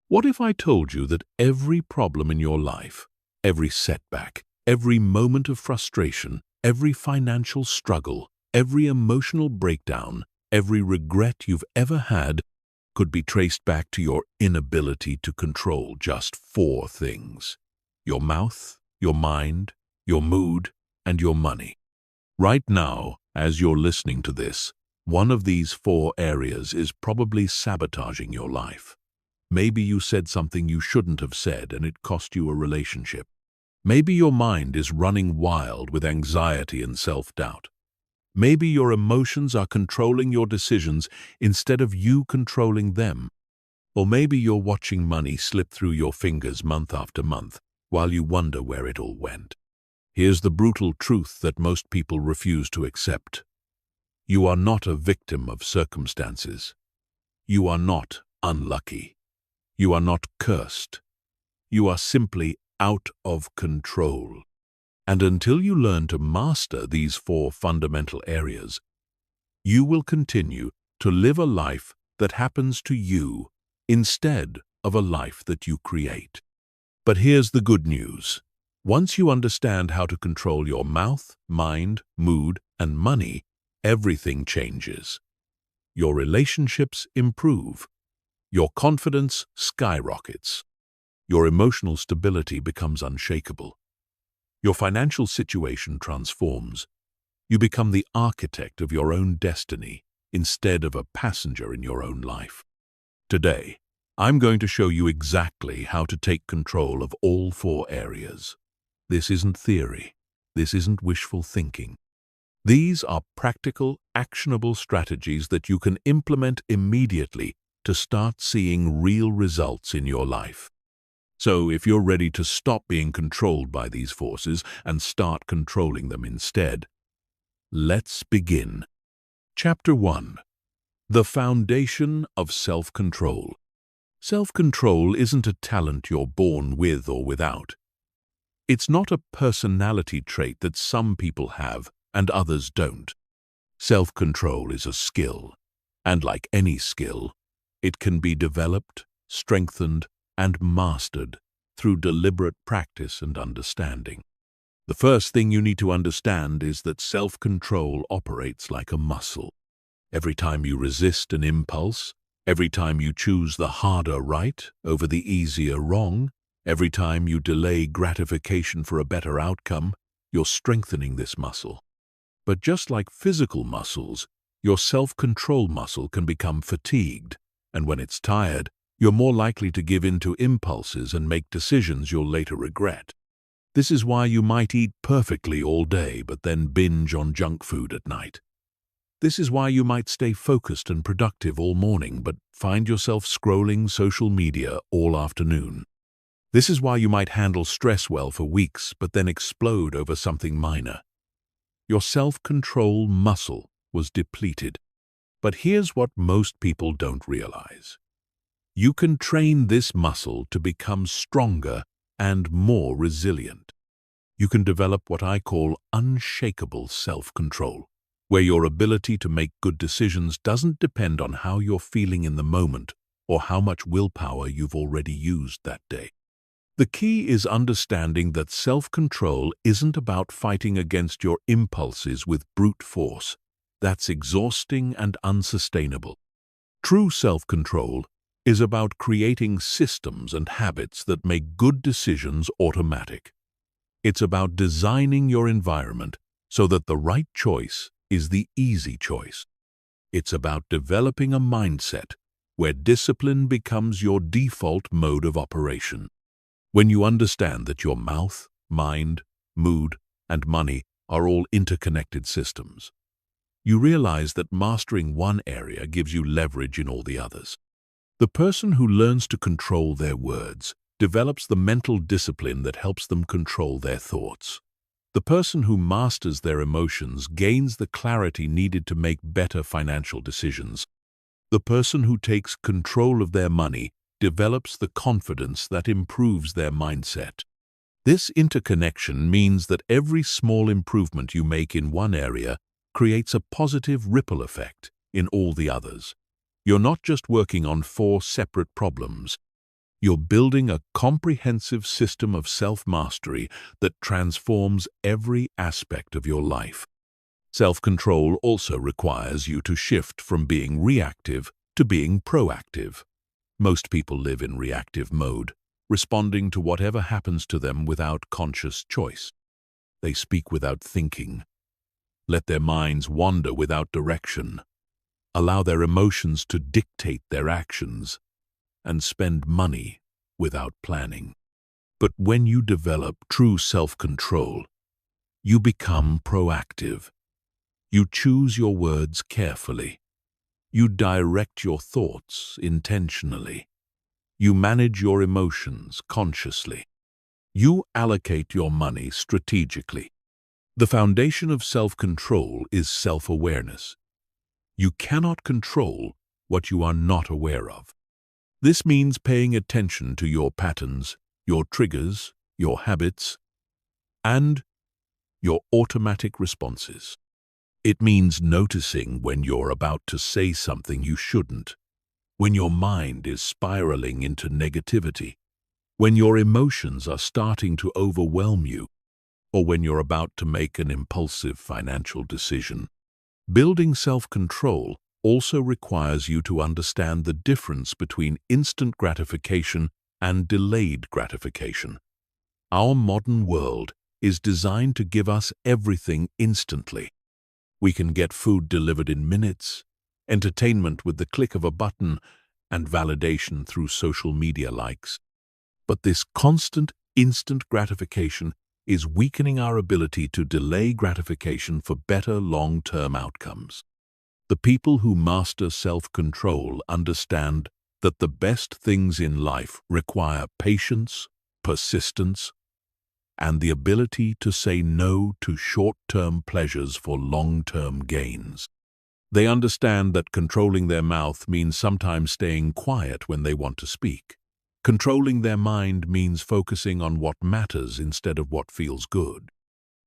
What if I told you that every problem in your life, every setback, every moment of frustration, every financial struggle, every emotional breakdown, every regret you've ever had could be traced back to your inability to control just four things: your mouth, your mind, your mood, and your money? Right now, as you're listening to this, one of these four areas is probably sabotaging your life. Maybe you said something you shouldn't have said and it cost you a relationship. Maybe your mind is running wild with anxiety and self-doubt. Maybe your emotions are controlling your decisions instead of you controlling them. Or maybe you're watching money slip through your fingers month after month while you wonder where it all went. Here's the brutal truth that most people refuse to accept. You are not a victim of circumstances. You are not unlucky. You are not cursed. You are simply out of control. And until you learn to master these four fundamental areas, you will continue to live a life that happens to you instead of a life that you create. But here's the good news. Once you understand how to control your mouth, mind, mood, and money, everything changes. Your relationships improve. Your confidence skyrockets. Your emotional stability becomes unshakable. Your financial situation transforms. You become the architect of your own destiny instead of a passenger in your own life. Today, I'm going to show you exactly how to take control of all four areas. This isn't theory. This isn't wishful thinking. These are practical, actionable strategies that you can implement immediately to start seeing real results in your life. So if you're ready to stop being controlled by these forces and start controlling them instead, let's begin. Chapter 1. The Foundation of Self-Control. Self-control isn't a talent you're born with or without. It's not a personality trait that some people have and others don't. Self-control is a skill, and like any skill, it can be developed, strengthened, and mastered through deliberate practice and understanding. The first thing you need to understand is that self-control operates like a muscle. Every time you resist an impulse, every time you choose the harder right over the easier wrong, every time you delay gratification for a better outcome, you're strengthening this muscle. But just like physical muscles, your self-control muscle can become fatigued, and when it's tired, you're more likely to give in to impulses and make decisions you'll later regret. This is why you might eat perfectly all day but then binge on junk food at night. This is why you might stay focused and productive all morning but find yourself scrolling social media all afternoon. This is why you might handle stress well for weeks but then explode over something minor. Your self-control muscle was depleted. But here's what most people don't realize. You can train this muscle to become stronger and more resilient. You can develop what I call unshakable self-control, where your ability to make good decisions doesn't depend on how you're feeling in the moment or how much willpower you've already used that day. The key is understanding that self-control isn't about fighting against your impulses with brute force. That's exhausting and unsustainable. True self-control is about creating systems and habits that make good decisions automatic. It's about designing your environment so that the right choice is the easy choice. It's about developing a mindset where discipline becomes your default mode of operation. When you understand that your mouth, mind, mood, and money are all interconnected systems, you realize that mastering one area gives you leverage in all the others. The person who learns to control their words develops the mental discipline that helps them control their thoughts. The person who masters their emotions gains the clarity needed to make better financial decisions. The person who takes control of their money develops the confidence that improves their mindset. This interconnection means that every small improvement you make in one area creates a positive ripple effect in all the others. You're not just working on four separate problems. You're building a comprehensive system of self-mastery that transforms every aspect of your life. Self-control also requires you to shift from being reactive to being proactive. Most people live in reactive mode, responding to whatever happens to them without conscious choice. They speak without thinking, let their minds wander without direction, allow their emotions to dictate their actions, and spend money without planning. But when you develop true self-control, you become proactive. You choose your words carefully. You direct your thoughts intentionally. You manage your emotions consciously. You allocate your money strategically. The foundation of self-control is self-awareness. You cannot control what you are not aware of. This means paying attention to your patterns, your triggers, your habits, and your automatic responses. It means noticing when you're about to say something you shouldn't, when your mind is spiraling into negativity, when your emotions are starting to overwhelm you, or when you're about to make an impulsive financial decision. Building self-control also requires you to understand the difference between instant gratification and delayed gratification. Our modern world is designed to give us everything instantly. We can get food delivered in minutes, entertainment with the click of a button, and validation through social media likes. But this constant, instant gratification is weakening our ability to delay gratification for better long-term outcomes. The people who master self-control understand that the best things in life require patience, persistence, and the ability to say no to short-term pleasures for long-term gains. They understand that controlling their mouth means sometimes staying quiet when they want to speak. Controlling their mind means focusing on what matters instead of what feels good.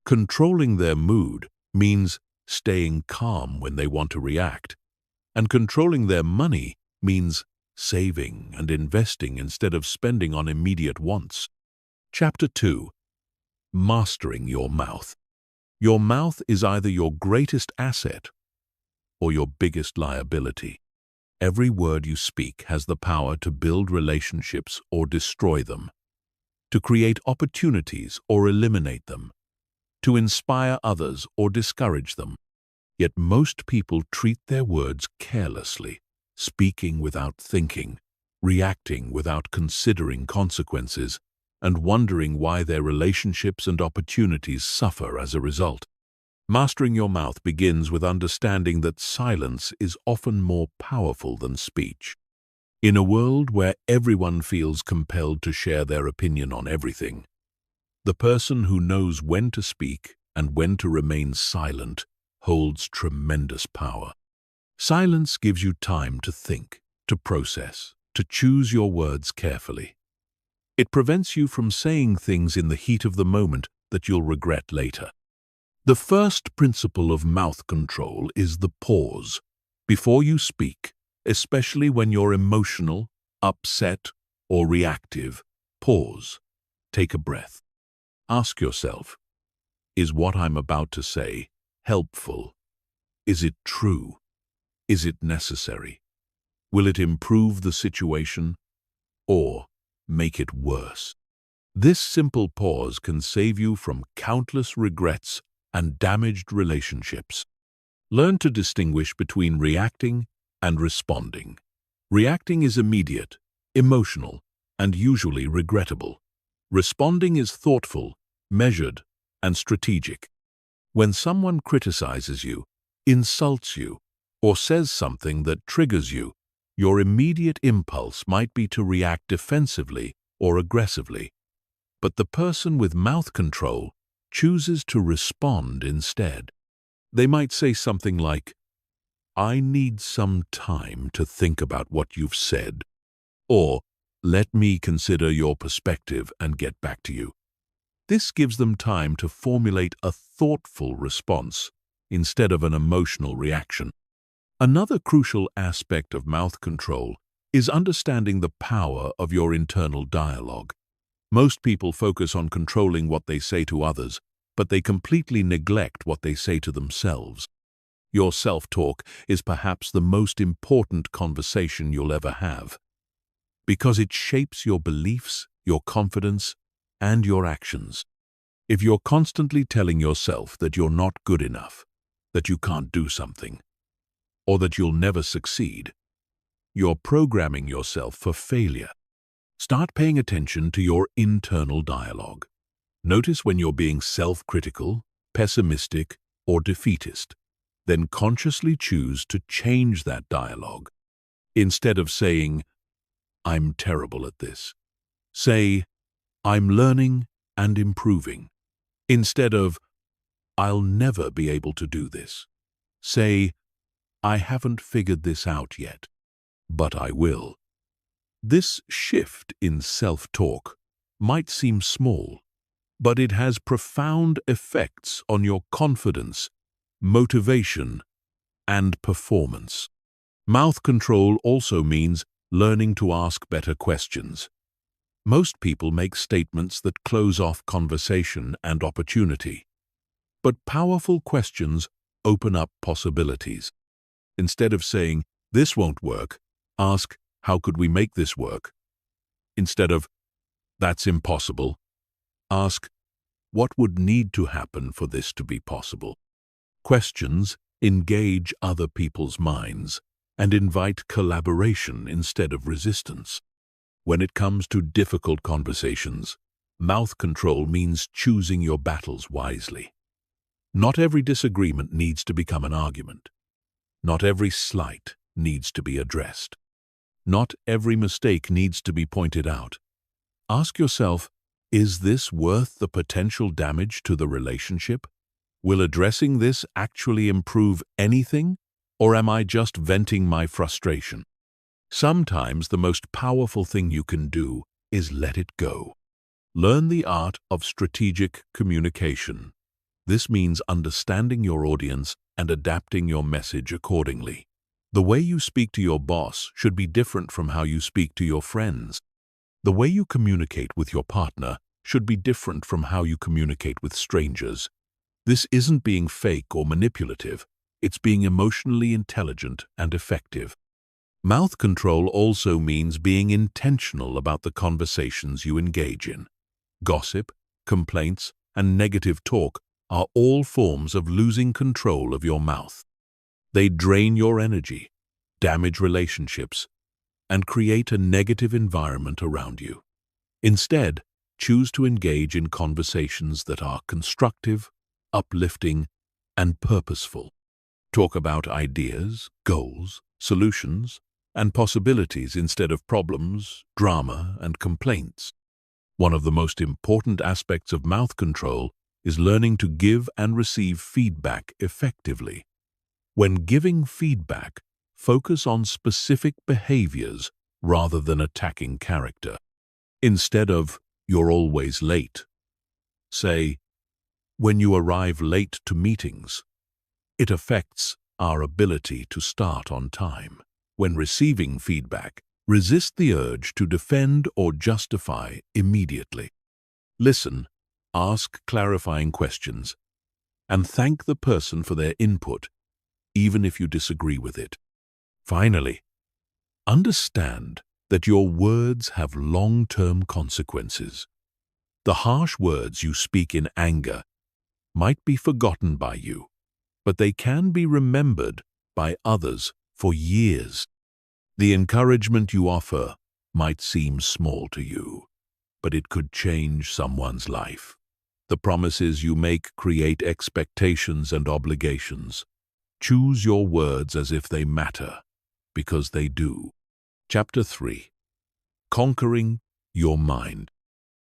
Controlling their mood means staying calm when they want to react. And controlling their money means saving and investing instead of spending on immediate wants. Chapter 2. Mastering your mouth. Your mouth is either your greatest asset or your biggest liability. Every word you speak has the power to build relationships or destroy them, to create opportunities or eliminate them, to inspire others or discourage them. Yet most people treat their words carelessly, speaking without thinking, reacting without considering consequences, and wondering why their relationships and opportunities suffer as a result. Mastering your mouth begins with understanding that silence is often more powerful than speech. In a world where everyone feels compelled to share their opinion on everything, the person who knows when to speak and when to remain silent holds tremendous power. Silence gives you time to think, to process, to choose your words carefully. It prevents you from saying things in the heat of the moment that you'll regret later. The first principle of mouth control is the pause. Before you speak, especially when you're emotional, upset, or reactive, pause. Take a breath. Ask yourself, is what I'm about to say helpful? Is it true? Is it necessary? Will it improve the situation or make it worse? This simple pause can save you from countless regrets and damaged relationships. Learn to distinguish between reacting and responding. Reacting is immediate, emotional, and usually regrettable. Responding is thoughtful, measured, and strategic. When someone criticizes you, insults you, or says something that triggers you, your immediate impulse might be to react defensively or aggressively. But the person with mouth control chooses to respond instead. They might say something like, "I need some time to think about what you've said," or "Let me consider your perspective and get back to you." This gives them time to formulate a thoughtful response instead of an emotional reaction. Another crucial aspect of mouth control is understanding the power of your internal dialogue. Most people focus on controlling what they say to others, but they completely neglect what they say to themselves. Your self-talk is perhaps the most important conversation you'll ever have, because it shapes your beliefs, your confidence, and your actions. If you're constantly telling yourself that you're not good enough, that you can't do something, or that you'll never succeed, you're programming yourself for failure. Start paying attention to your internal dialogue. Notice when you're being self-critical, pessimistic, or defeatist. Then consciously choose to change that dialogue. Instead of saying, "I'm terrible at this," say, "I'm learning and improving." Instead of, "I'll never be able to do this," say, "I haven't figured this out yet, but I will." This shift in self-talk might seem small, but it has profound effects on your confidence, motivation, and performance. Mouth control also means learning to ask better questions. Most people make statements that close off conversation and opportunity. But powerful questions open up possibilities. Instead of saying, "This won't work," ask, "How could we make this work?" Instead of, "That's impossible," ask, "What would need to happen for this to be possible?" Questions engage other people's minds and invite collaboration instead of resistance. When it comes to difficult conversations, mouth control means choosing your battles wisely. Not every disagreement needs to become an argument. Not every slight needs to be addressed. Not every mistake needs to be pointed out. Ask yourself, is this worth the potential damage to the relationship? Will addressing this actually improve anything, or am I just venting my frustration? Sometimes the most powerful thing you can do is let it go. Learn the art of strategic communication. This means understanding your audience and adapting your message accordingly. The way you speak to your boss should be different from how you speak to your friends. The way you communicate with your partner should be different from how you communicate with strangers. This isn't being fake or manipulative. It's being emotionally intelligent and effective. Mouth control also means being intentional about the conversations you engage in. Gossip, complaints, and negative talk are all forms of losing control of your mouth. They drain your energy, damage relationships, and create a negative environment around you. Instead, choose to engage in conversations that are constructive, uplifting, and purposeful. Talk about ideas, goals, solutions, and possibilities instead of problems, drama, and complaints. One of the most important aspects of mouth control is learning to give and receive feedback effectively. When giving feedback, focus on specific behaviors rather than attacking character. Instead of, "You're always late," say, "When you arrive late to meetings, it affects our ability to start on time." When receiving feedback, resist the urge to defend or justify immediately. Listen, ask clarifying questions, and thank the person for their input, even if you disagree with it. Finally, understand that your words have long-term consequences. The harsh words you speak in anger might be forgotten by you, but they can be remembered by others for years. The encouragement you offer might seem small to you, but it could change someone's life. The promises you make create expectations and obligations. Choose your words as if they matter, because they do. Chapter 3. Conquering your mind.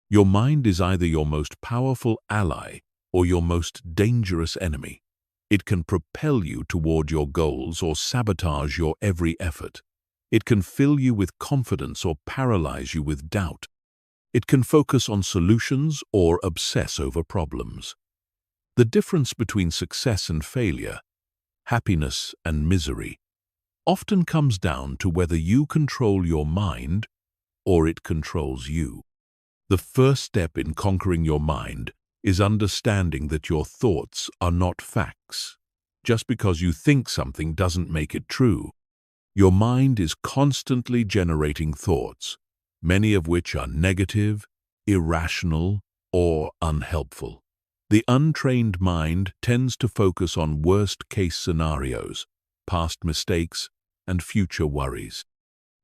Your mind is either your most powerful ally or your most dangerous enemy. It can propel you toward your goals or sabotage your every effort. It can fill you with confidence or paralyze you with doubt. It can focus on solutions or obsess over problems. The difference between success and failure, happiness and misery, often comes down to whether you control your mind or it controls you. The first step in conquering your mind is understanding that your thoughts are not facts. Just because you think something doesn't make it true. Your mind is constantly generating thoughts, many of which are negative, irrational, or unhelpful. The untrained mind tends to focus on worst-case scenarios, past mistakes, and future worries.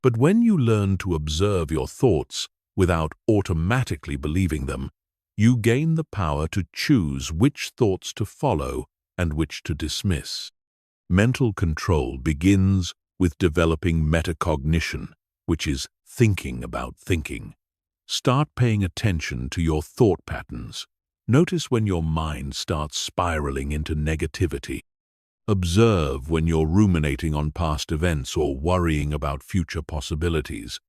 But when you learn to observe your thoughts without automatically believing them, you gain the power to choose which thoughts to follow and which to dismiss. Mental control begins with developing metacognition, which is thinking about thinking. Start paying attention to your thought patterns. Notice when your mind starts spiraling into negativity. Observe when you're ruminating on past events or worrying about future possibilities.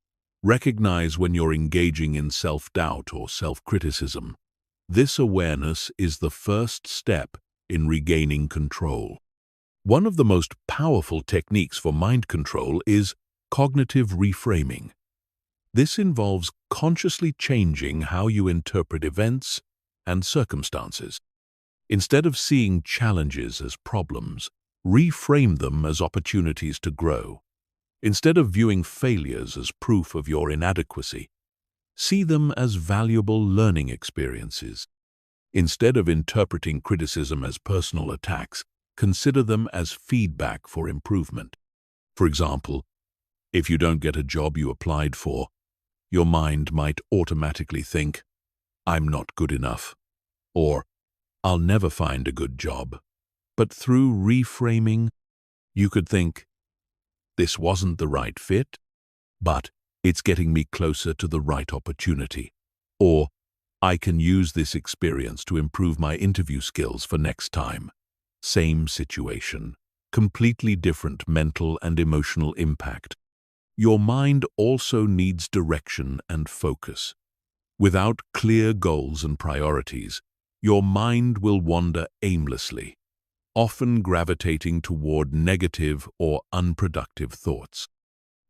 Recognize when you're engaging in self-doubt or self-criticism. This awareness is the first step in regaining control. One of the most powerful techniques for mind control is cognitive reframing. This involves consciously changing how you interpret events and circumstances. Instead of seeing challenges as problems, reframe them as opportunities to grow. Instead of viewing failures as proof of your inadequacy, see them as valuable learning experiences. Instead of interpreting criticism as personal attacks, consider them as feedback for improvement. For example, if you don't get a job you applied for, your mind might automatically think, "I'm not good enough," or "I'll never find a good job." But through reframing, you could think, "This wasn't the right fit, but it's getting me closer to the right opportunity." Or, "I can use this experience to improve my interview skills for next time." Same situation, completely different mental and emotional impact. Your mind also needs direction and focus. Without clear goals and priorities, your mind will wander aimlessly, often gravitating toward negative or unproductive thoughts.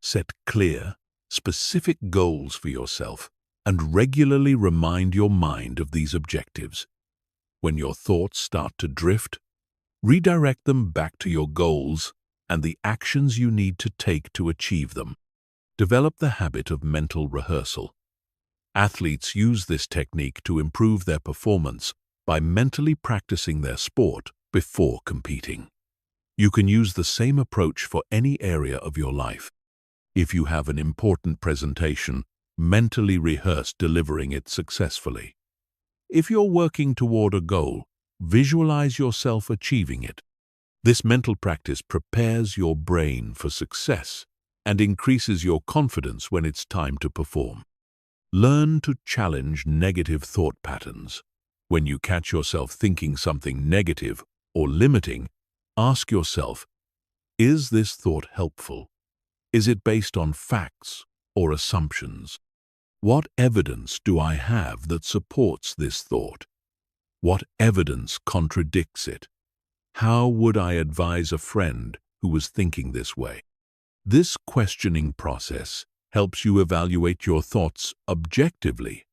Set clear, specific goals for yourself and regularly remind your mind of these objectives. When your thoughts start to drift, redirect them back to your goals and the actions you need to take to achieve them. Develop the habit of mental rehearsal. Athletes use this technique to improve their performance by mentally practicing their sport before competing. You can use the same approach for any area of your life. If you have an important presentation, mentally rehearse delivering it successfully. If you're working toward a goal, visualize yourself achieving it. This mental practice prepares your brain for success and increases your confidence when it's time to perform. Learn to challenge negative thought patterns. When you catch yourself thinking something negative or limiting, ask yourself, is this thought helpful? Is it based on facts or assumptions? What evidence do I have that supports this thought? What evidence contradicts it? How would I advise a friend who was thinking this way? This questioning process helps you evaluate your thoughts objectively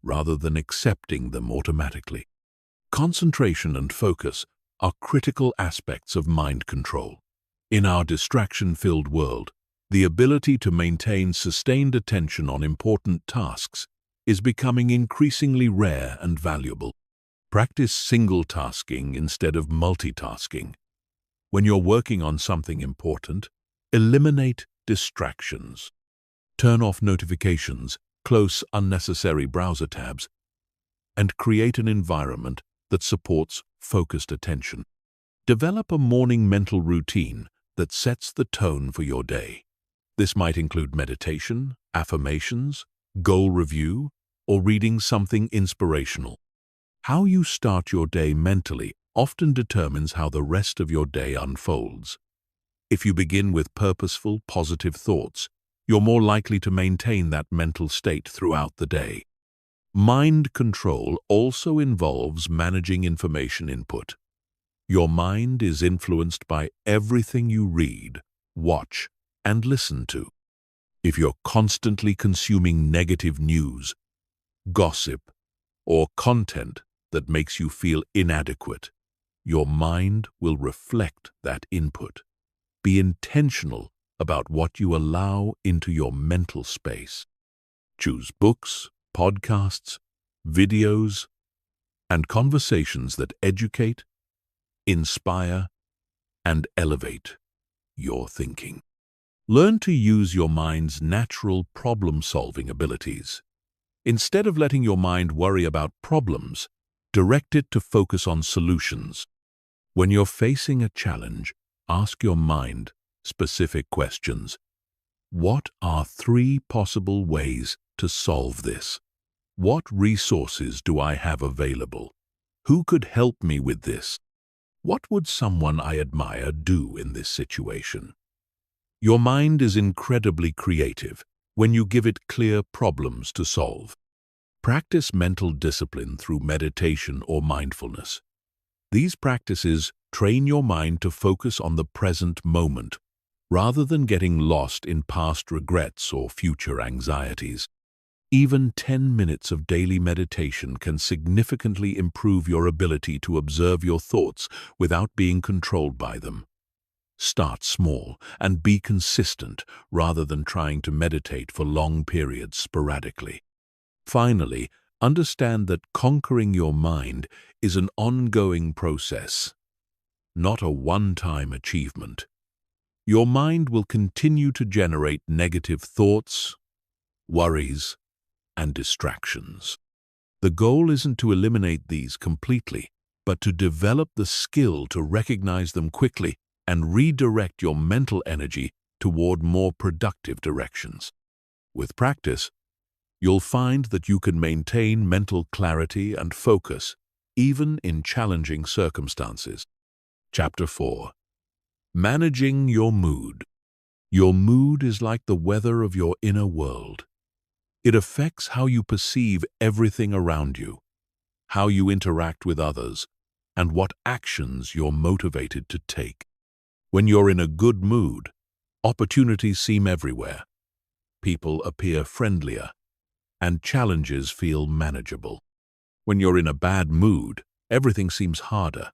rather than accepting them automatically. Concentration and focus are critical aspects of mind control. In our distraction-filled world, the ability to maintain sustained attention on important tasks is becoming increasingly rare and valuable. Practice single-tasking instead of multitasking. When you're working on something important, eliminate distractions. Turn off notifications, close unnecessary browser tabs, and create an environment that supports focused attention. Develop a morning mental routine that sets the tone for your day. This might include meditation, affirmations, goal review, or reading something inspirational. How you start your day mentally often determines how the rest of your day unfolds. If you begin with purposeful, positive thoughts, you're more likely to maintain that mental state throughout the day. Mind control also involves managing information input. Your mind is influenced by everything you read, watch, and listen to. If you're constantly consuming negative news, gossip, or content that makes you feel inadequate, your mind will reflect that input. Be intentional about what you allow into your mental space. Choose books, podcasts, videos, and conversations that educate, inspire, and elevate your thinking. Learn to use your mind's natural problem-solving abilities. Instead of letting your mind worry about problems, direct it to focus on solutions. When you're facing a challenge, ask your mind specific questions. What are 3 possible ways to solve this? What resources do I have available? Who could help me with this? What would someone I admire do in this situation? Your mind is incredibly creative when you give it clear problems to solve. Practice mental discipline through meditation or mindfulness. These practices train your mind to focus on the present moment, rather than getting lost in past regrets or future anxieties. Even 10 minutes of daily meditation can significantly improve your ability to observe your thoughts without being controlled by them. Start small and be consistent rather than trying to meditate for long periods sporadically. Finally, understand that conquering your mind is an ongoing process, not a one-time achievement. Your mind will continue to generate negative thoughts, worries, and distractions. The goal isn't to eliminate these completely, but to develop the skill to recognize them quickly and redirect your mental energy toward more productive directions. With practice, you'll find that you can maintain mental clarity and focus even in challenging circumstances. Chapter 4. Managing your mood. Your mood is like the weather of your inner world. It affects how you perceive everything around you, how you interact with others, and what actions you're motivated to take. When you're in a good mood, opportunities seem everywhere. People appear friendlier, and challenges feel manageable. When you're in a bad mood, everything seems harder.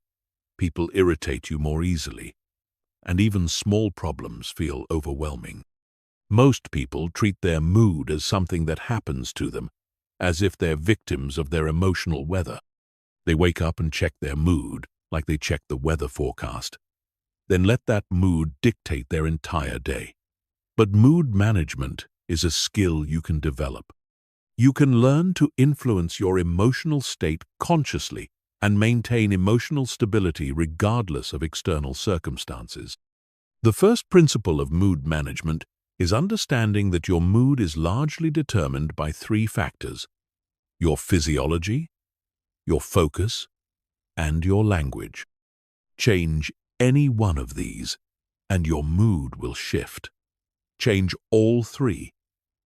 People irritate you more easily, and even small problems feel overwhelming. Most people treat their mood as something that happens to them, as if they're victims of their emotional weather. They wake up and check their mood like they check the weather forecast, then let that mood dictate their entire day. But mood management is a skill you can develop. You can learn to influence your emotional state consciously and maintain emotional stability regardless of external circumstances. The first principle of mood management is understanding that your mood is largely determined by 3 factors: your physiology, your focus, and your language. Change any one of these, and your mood will shift. Change all 3,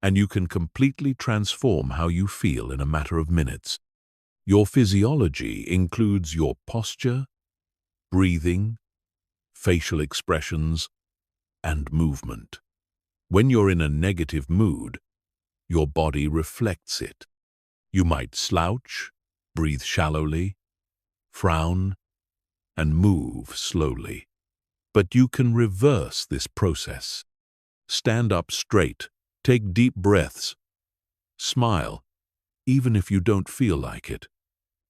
and you can completely transform how you feel in a matter of minutes. Your physiology includes your posture, breathing, facial expressions, and movement. When you're in a negative mood, your body reflects it. You might slouch, breathe shallowly, frown, and move slowly. But you can reverse this process. Stand up straight, take deep breaths, smile, even if you don't feel like it,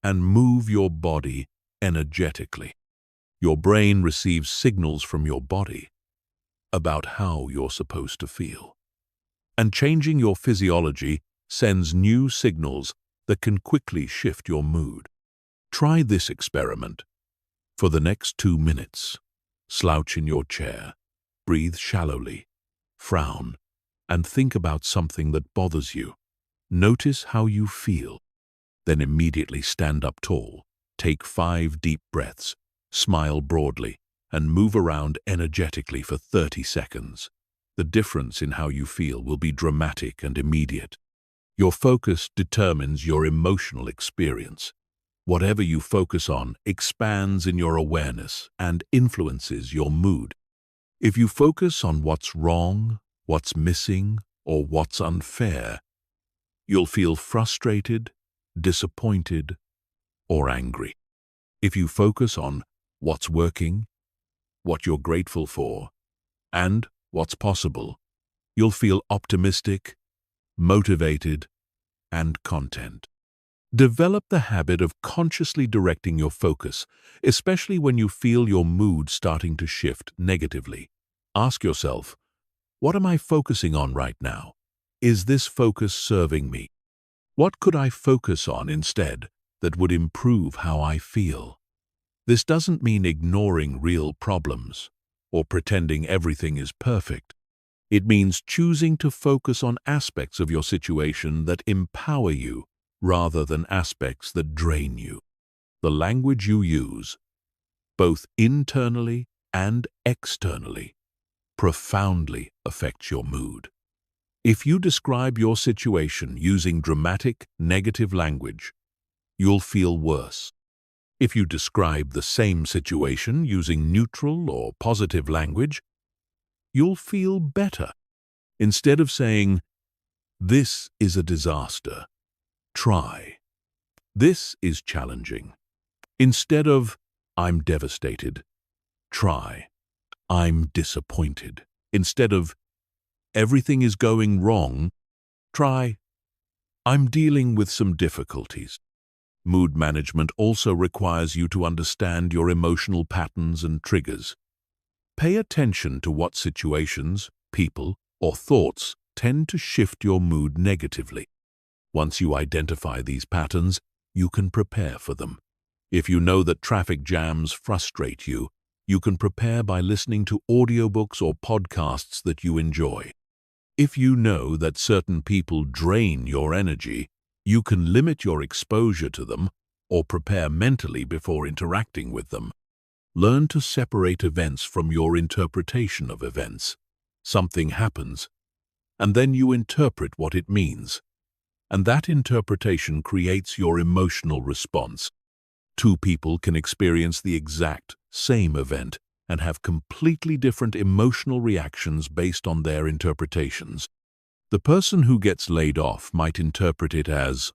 and move your body energetically. Your brain receives signals from your body about how you're supposed to feel. And changing your physiology sends new signals that can quickly shift your mood. Try this experiment. For the next 2 minutes, slouch in your chair, breathe shallowly, frown, and think about something that bothers you. Notice how you feel. Then immediately stand up tall, take 5 deep breaths, smile broadly, and move around energetically for 30 seconds. The difference in how you feel will be dramatic and immediate. Your focus determines your emotional experience. Whatever you focus on expands in your awareness and influences your mood. If you focus on what's wrong, what's missing, or what's unfair, you'll feel frustrated, disappointed, or angry. If you focus on what's working, what you're grateful for, and what's possible, you'll feel optimistic, motivated, and content. Develop the habit of consciously directing your focus, especially when you feel your mood starting to shift negatively. Ask yourself, what am I focusing on right now? Is this focus serving me? What could I focus on instead that would improve how I feel? This doesn't mean ignoring real problems or pretending everything is perfect. It means choosing to focus on aspects of your situation that empower you rather than aspects that drain you. The language you use, both internally and externally, profoundly affects your mood. If you describe your situation using dramatic, negative language, you'll feel worse. If you describe the same situation using neutral or positive language, you'll feel better. Instead of saying, "This is a disaster," try, "This is challenging." Instead of, "I'm devastated," try, "I'm disappointed." Instead of, "Everything is going wrong," try, "I'm dealing with some difficulties." Mood management also requires you to understand your emotional patterns and triggers. Pay attention to what situations, people, or thoughts tend to shift your mood negatively. Once you identify these patterns, you can prepare for them. If you know that traffic jams frustrate you, you can prepare by listening to audiobooks or podcasts that you enjoy. If you know that certain people drain your energy, you can limit your exposure to them or prepare mentally before interacting with them. Learn to separate events from your interpretation of events. Something happens, and then you interpret what it means. And that interpretation creates your emotional response. Two people can experience the exact same event and have completely different emotional reactions based on their interpretations. The person who gets laid off might interpret it as,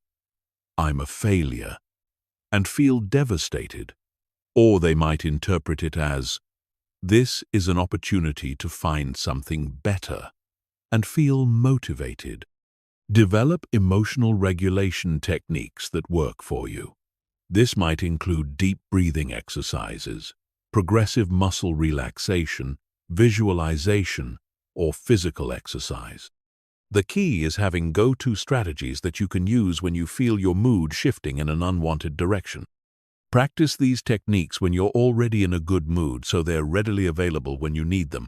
"I'm a failure," and feel devastated. Or they might interpret it as, "This is an opportunity to find something better," and feel motivated. Develop emotional regulation techniques that work for you. This might include deep breathing exercises, progressive muscle relaxation, visualization, or physical exercise. The key is having go-to strategies that you can use when you feel your mood shifting in an unwanted direction. Practice these techniques when you're already in a good mood so they're readily available when you need them.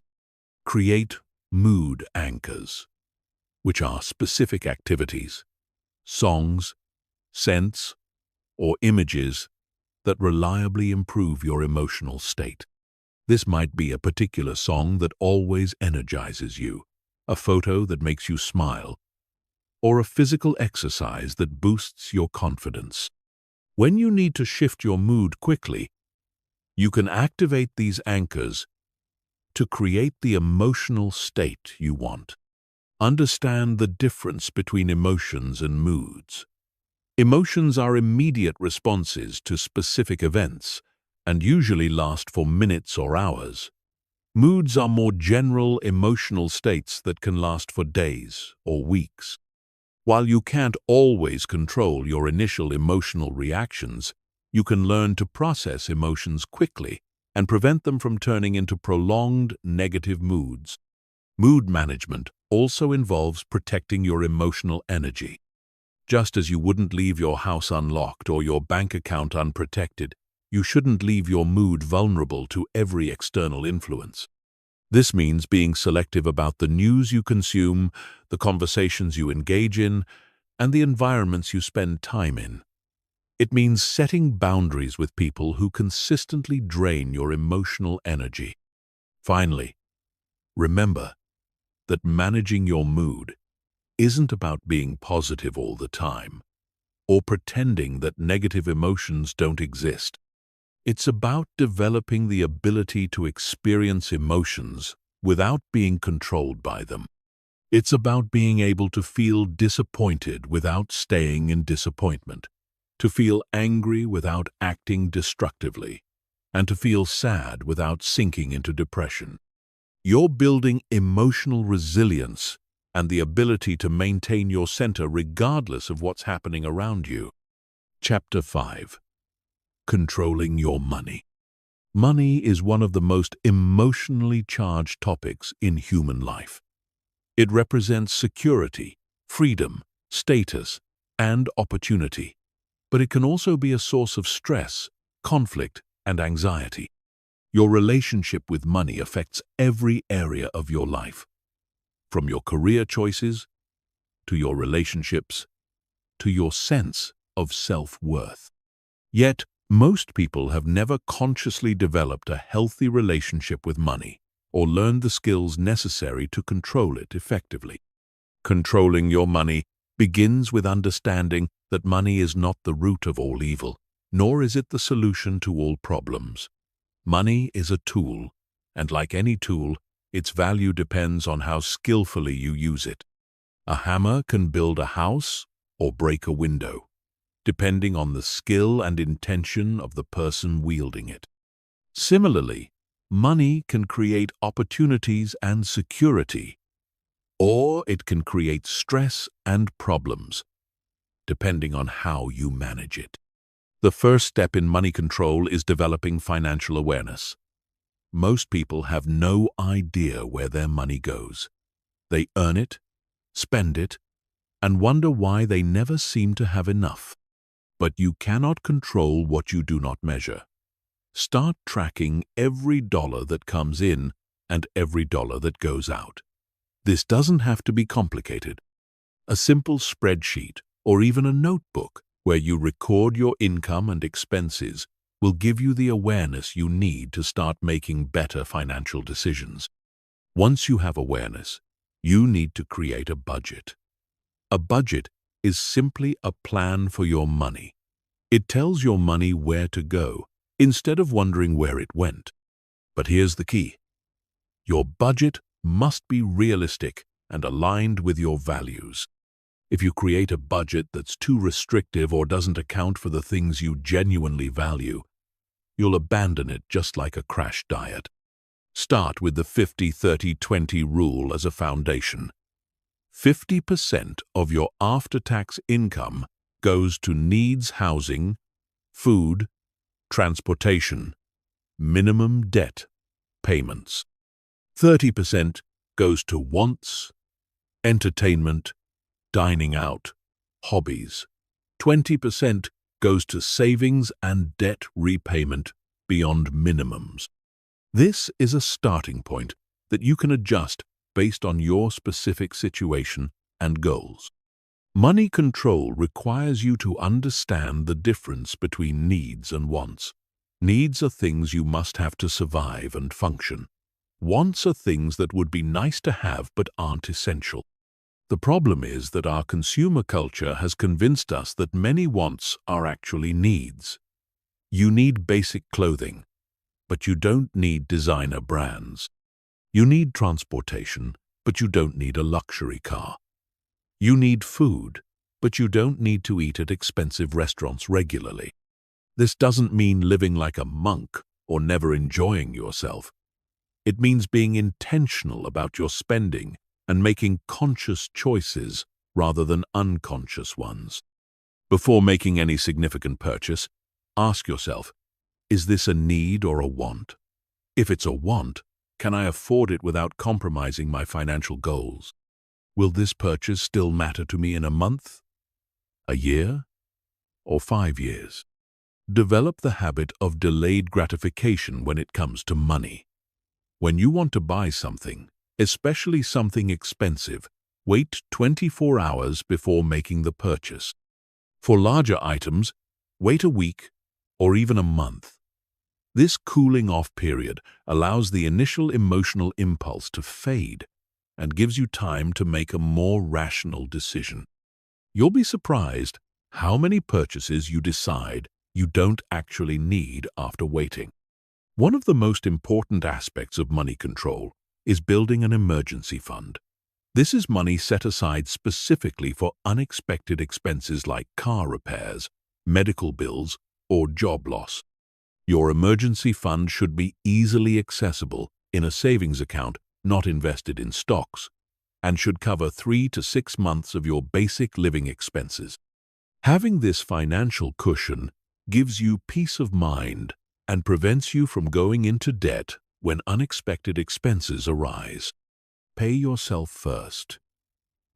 Create mood anchors, which are specific activities, songs, scents, or images that reliably improve your emotional state. This might be a particular song that always energizes you, a photo that makes you smile, or a physical exercise that boosts your confidence. When you need to shift your mood quickly, you can activate these anchors to create the emotional state you want. Understand the difference between emotions and moods. Emotions are immediate responses to specific events and usually last for minutes or hours. Moods are more general emotional states that can last for days or weeks. While you can't always control your initial emotional reactions, you can learn to process emotions quickly and prevent them from turning into prolonged negative moods. Mood management also involves protecting your emotional energy. Just as you wouldn't leave your house unlocked or your bank account unprotected, you shouldn't leave your mood vulnerable to every external influence. This means being selective about the news you consume, the conversations you engage in, and the environments you spend time in. It means setting boundaries with people who consistently drain your emotional energy. Finally, remember that managing your mood isn't about being positive all the time or pretending that negative emotions don't exist. It's about developing the ability to experience emotions without being controlled by them. It's about being able to feel disappointed without staying in disappointment, to feel angry without acting destructively, and to feel sad without sinking into depression. You're building emotional resilience and the ability to maintain your center regardless of what's happening around you. Chapter 5. Controlling your money. Money is one of the most emotionally charged topics in human life. It represents security, freedom, status, and opportunity, but it can also be a source of stress, conflict, and anxiety. Your relationship with money affects every area of your life, from your career choices, to your relationships, to your sense of self-worth. Yet, most people have never consciously developed a healthy relationship with money or learned the skills necessary to control it effectively. Controlling your money begins with understanding that money is not the root of all evil, nor is it the solution to all problems. Money is a tool, and like any tool, its value depends on how skillfully you use it. A hammer can build a house or break a window, depending on the skill and intention of the person wielding it. Similarly, money can create opportunities and security, or it can create stress and problems, depending on how you manage it. The first step in money control is developing financial awareness. Most people have no idea where their money goes. They earn it, spend it, and wonder why they never seem to have enough. But you cannot control what you do not measure. Start tracking every dollar that comes in and every dollar that goes out. This doesn't have to be complicated. A simple spreadsheet or even a notebook where you record your income and expenses will give you the awareness you need to start making better financial decisions. Once you have awareness, you need to create a budget. A budget is simply a plan for your money. It tells your money where to go, instead of wondering where it went. But here's the key. Your budget must be realistic and aligned with your values. If you create a budget that's too restrictive or doesn't account for the things you genuinely value, you'll abandon it just like a crash diet. Start with the 50-30-20 rule as a foundation. 50% of your after-tax income goes to needs housing, food, transportation, minimum debt payments. 30% goes to wants, entertainment, dining out, hobbies. 20% goes to savings and debt repayment beyond minimums. This is a starting point that you can adjust based on your specific situation and goals. Money control requires you to understand the difference between needs and wants. Needs are things you must have to survive and function. Wants are things that would be nice to have but aren't essential. The problem is that our consumer culture has convinced us that many wants are actually needs. You need basic clothing, but you don't need designer brands. You need transportation, but you don't need a luxury car. You need food, but you don't need to eat at expensive restaurants regularly. This doesn't mean living like a monk or never enjoying yourself. It means being intentional about your spending and making conscious choices rather than unconscious ones. Before making any significant purchase, ask yourself, is this a need or a want? If it's a want, can I afford it without compromising my financial goals? Will this purchase still matter to me in a month, a year, or 5 years? Develop the habit of delayed gratification when it comes to money. When you want to buy something, especially something expensive, wait 24 hours before making the purchase. For larger items, wait a week or even a month. This cooling off period allows the initial emotional impulse to fade and gives you time to make a more rational decision. You'll be surprised how many purchases you decide you don't actually need after waiting. One of the most important aspects of money control is building an emergency fund. This is money set aside specifically for unexpected expenses like car repairs, medical bills, or job loss. Your emergency fund should be easily accessible in a savings account not invested in stocks, and should cover 3 to 6 months of your basic living expenses. Having this financial cushion gives you peace of mind and prevents you from going into debt when unexpected expenses arise. Pay yourself first.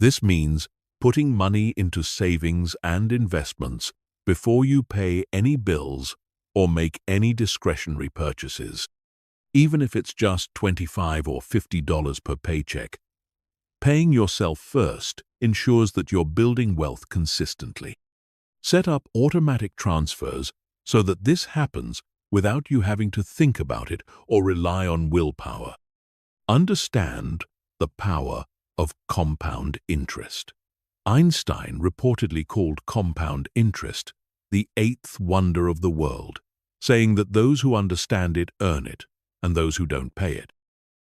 This means putting money into savings and investments before you pay any bills or make any discretionary purchases. Even if it's just $25 or $50 per paycheck, paying yourself first ensures that you're building wealth consistently. Set up automatic transfers so that this happens without you having to think about it or rely on willpower. Understand the power of compound interest. Einstein reportedly called compound interest the eighth wonder of the world, saying that those who understand it earn it, and those who don't pay it.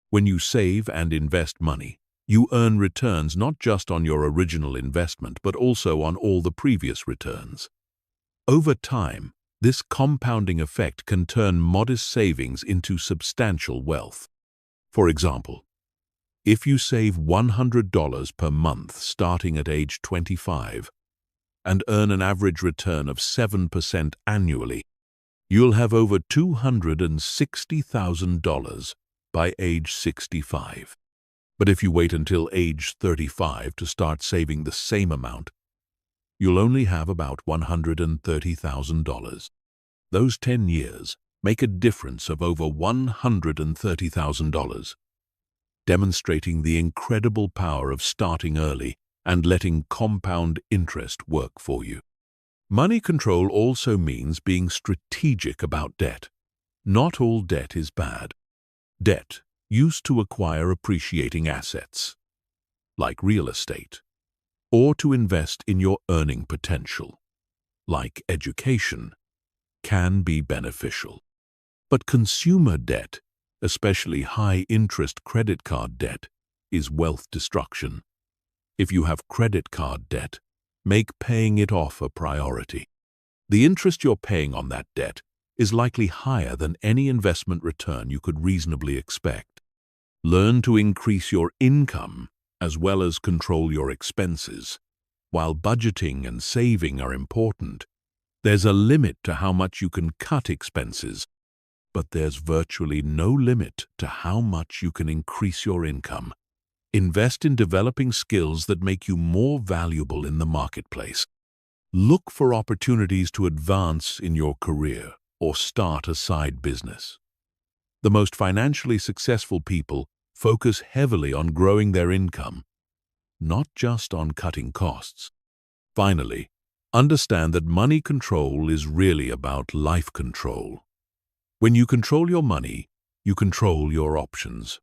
When you save and invest money, you earn returns not just on your original investment, but also on all the previous returns. Over time, this compounding effect can turn modest savings into substantial wealth. For example, if you save $100 per month starting at age 25 and earn an average return of 7% annually, you'll have over $260,000 by age 65. But if you wait until age 35 to start saving the same amount, you'll only have about $130,000. Those 10 years make a difference of over $130,000, demonstrating the incredible power of starting early and letting compound interest work for you. Money control also means being strategic about debt. Not all debt is bad. Debt used to acquire appreciating assets, like real estate, or to invest in your earning potential, like education, can be beneficial. But consumer debt, especially high-interest credit card debt, is wealth destruction. If you have credit card debt, make paying it off a priority. The interest you're paying on that debt is likely higher than any investment return you could reasonably expect. Learn to increase your income as well as control your expenses. While budgeting and saving are important, there's a limit to how much you can cut expenses, but there's virtually no limit to how much you can increase your income. Invest in developing skills that make you more valuable in the marketplace. Look for opportunities to advance in your career or start a side business. The most financially successful people focus heavily on growing their income, not just on cutting costs. Finally, understand that money control is really about life control. When you control your money, you control your options.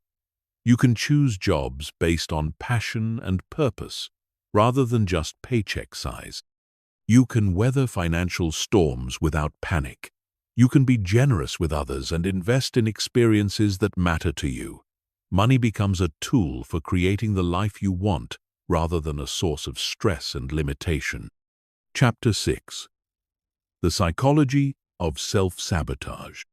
You can choose jobs based on passion and purpose rather than just paycheck size. You can weather financial storms without panic. You can be generous with others and invest in experiences that matter to you. Money becomes a tool for creating the life you want rather than a source of stress and limitation. Chapter 6. The Psychology of Self-Sabotage.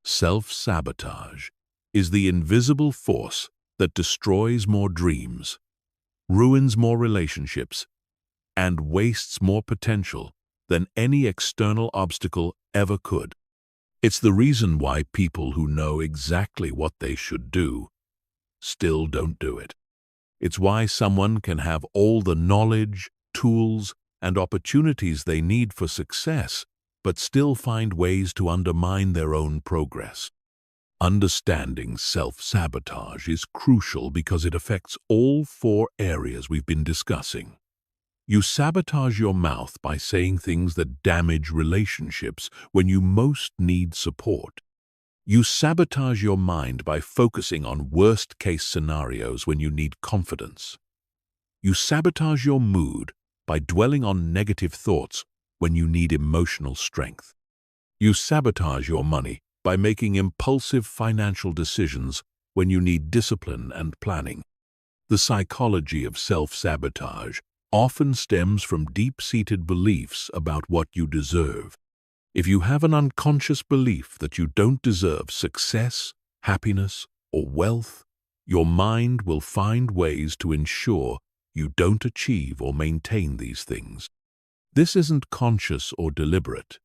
Self-sabotage is the invisible force that destroys more dreams, ruins more relationships, and wastes more potential than any external obstacle ever could. It's the reason why people who know exactly what they should do still don't do it. It's why someone can have all the knowledge, tools, and opportunities they need for success, but still find ways to undermine their own progress. Understanding self-sabotage is crucial because it affects all 4 areas we've been discussing. You sabotage your mouth by saying things that damage relationships when you most need support. You sabotage your mind by focusing on worst-case scenarios when you need confidence. You sabotage your mood by dwelling on negative thoughts when you need emotional strength. You sabotage your money by making impulsive financial decisions when you need discipline and planning. The psychology of self-sabotage often stems from deep-seated beliefs about what you deserve. If you have an unconscious belief that you don't deserve success, happiness, or wealth, your mind will find ways to ensure you don't achieve or maintain these things. This isn't conscious or deliberate.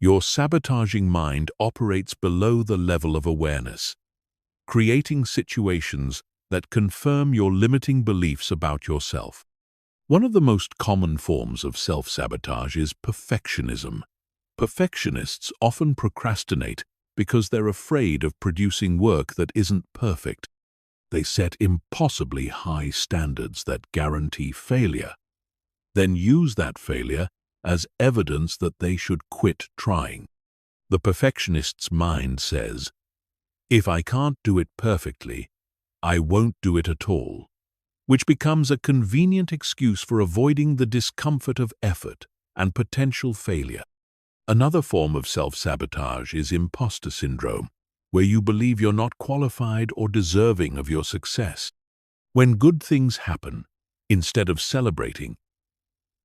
Your sabotaging mind operates below the level of awareness, creating situations that confirm your limiting beliefs about yourself. One of the most common forms of self-sabotage is perfectionism. Perfectionists often procrastinate because they're afraid of producing work that isn't perfect. They set impossibly high standards that guarantee failure, then use that failure as evidence that they should quit trying. The perfectionist's mind says, "If I can't do it perfectly, I won't do it at all," which becomes a convenient excuse for avoiding the discomfort of effort and potential failure. Another form of self-sabotage is imposter syndrome, where you believe you're not qualified or deserving of your success. When good things happen, instead of celebrating,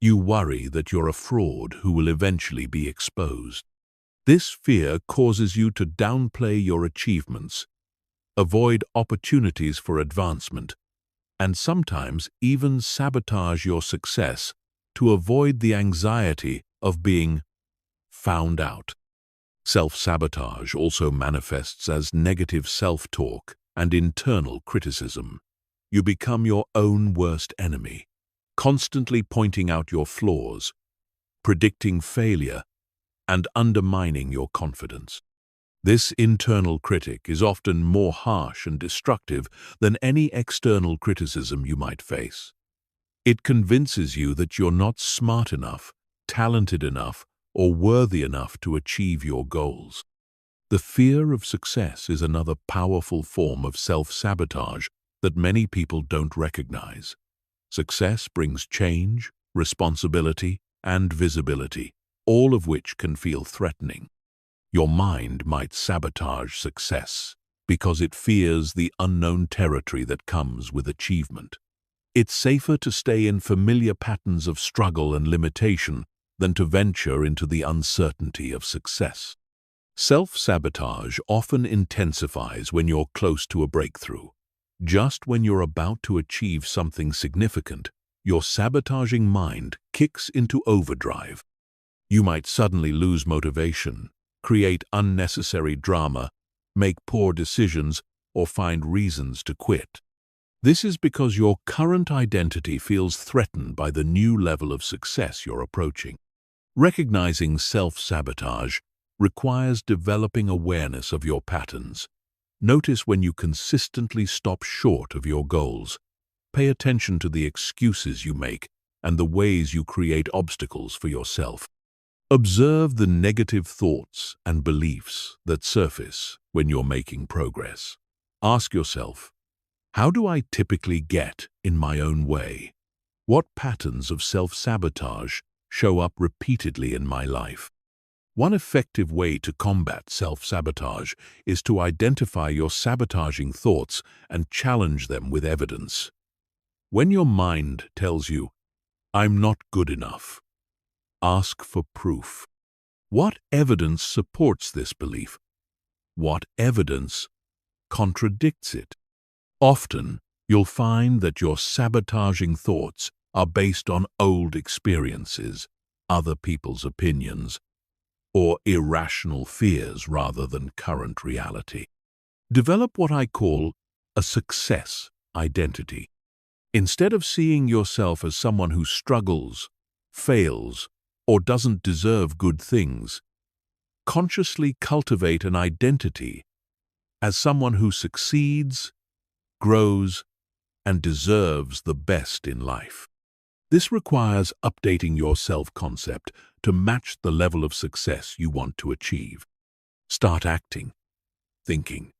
you worry that you're a fraud who will eventually be exposed. This fear causes you to downplay your achievements, avoid opportunities for advancement, and sometimes even sabotage your success to avoid the anxiety of being found out. Self-sabotage also manifests as negative self-talk and internal criticism. You become your own worst enemy, constantly pointing out your flaws, predicting failure, and undermining your confidence. This internal critic is often more harsh and destructive than any external criticism you might face. It convinces you that you're not smart enough, talented enough, or worthy enough to achieve your goals. The fear of success is another powerful form of self-sabotage that many people don't recognize. Success brings change, responsibility, and visibility, all of which can feel threatening. Your mind might sabotage success because it fears the unknown territory that comes with achievement. It's safer to stay in familiar patterns of struggle and limitation than to venture into the uncertainty of success. Self-sabotage often intensifies when you're close to a breakthrough. Just when you're about to achieve something significant, your sabotaging mind kicks into overdrive. You might suddenly lose motivation, create unnecessary drama, make poor decisions, or find reasons to quit. This is because your current identity feels threatened by the new level of success you're approaching. Recognizing self-sabotage requires developing awareness of your patterns. Notice when you consistently stop short of your goals. Pay attention to the excuses you make and the ways you create obstacles for yourself. Observe the negative thoughts and beliefs that surface when you're making progress. Ask yourself, how do I typically get in my own way? What patterns of self-sabotage show up repeatedly in my life? One effective way to combat self-sabotage is to identify your sabotaging thoughts and challenge them with evidence. When your mind tells you, "I'm not good enough," ask for proof. What evidence supports this belief? What evidence contradicts it? Often, you'll find that your sabotaging thoughts are based on old experiences, other people's opinions, or irrational fears rather than current reality. Develop what I call a success identity. Instead of seeing yourself as someone who struggles, fails, or doesn't deserve good things, consciously cultivate an identity as someone who succeeds, grows, and deserves the best in life. This requires updating your self-concept to match the level of success you want to achieve. Start acting, thinking,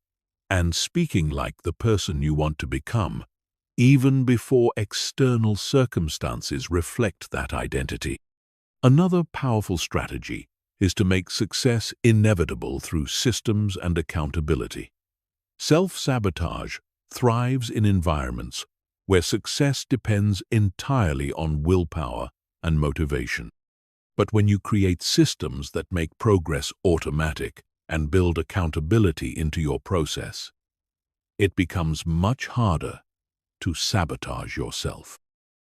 and speaking like the person you want to become, even before external circumstances reflect that identity. Another powerful strategy is to make success inevitable through systems and accountability. Self-sabotage thrives in environments where success depends entirely on willpower and motivation. But when you create systems that make progress automatic and build accountability into your process, it becomes much harder to sabotage yourself.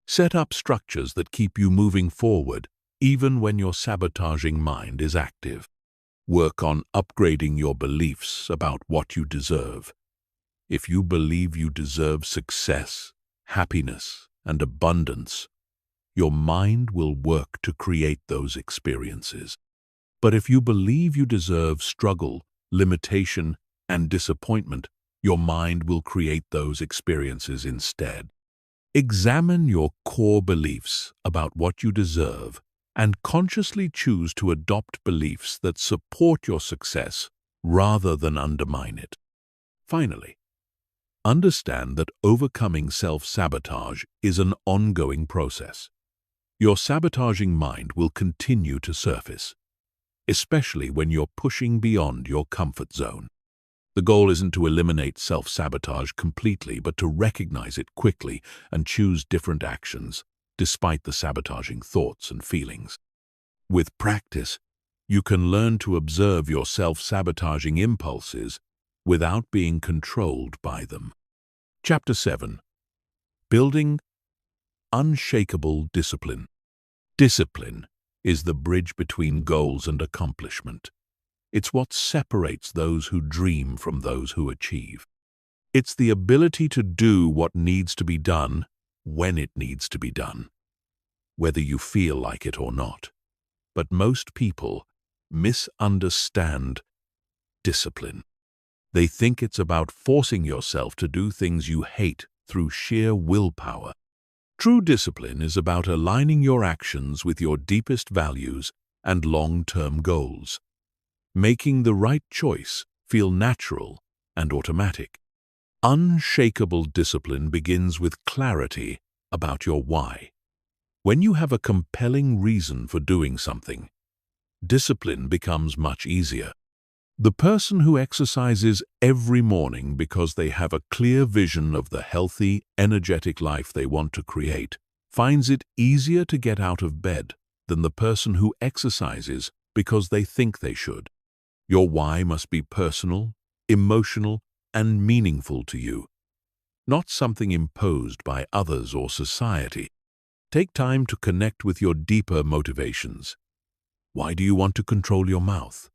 Set up structures that keep you moving forward even when your sabotaging mind is active. Work on upgrading your beliefs about what you deserve. If you believe you deserve success, happiness, and abundance, your mind will work to create those experiences. But if you believe you deserve struggle, limitation, and disappointment, your mind will create those experiences instead. Examine your core beliefs about what you deserve and consciously choose to adopt beliefs that support your success rather than undermine it. Finally, understand that overcoming self-sabotage is an ongoing process. Your sabotaging mind will continue to surface, especially when you're pushing beyond your comfort zone. The goal isn't to eliminate self-sabotage completely, but to recognize it quickly and choose different actions, despite the sabotaging thoughts and feelings. With practice, you can learn to observe your self-sabotaging impulses without being controlled by them. Chapter 7. Building unshakable discipline. Discipline is the bridge between goals and accomplishment. It's what separates those who dream from those who achieve. It's the ability to do what needs to be done when it needs to be done, whether you feel like it or not. But most people misunderstand discipline. They think it's about forcing yourself to do things you hate through sheer willpower. True discipline is about aligning your actions with your deepest values and long-term goals, making the right choice feel natural and automatic. Unshakable discipline begins with clarity about your why. When you have a compelling reason for doing something, discipline becomes much easier. The person who exercises every morning because they have a clear vision of the healthy, energetic life they want to create finds it easier to get out of bed than the person who exercises because they think they should. Your why must be personal, emotional, and meaningful to you, not something imposed by others or society. Take time to connect with your deeper motivations. Why do you want to control your mouth?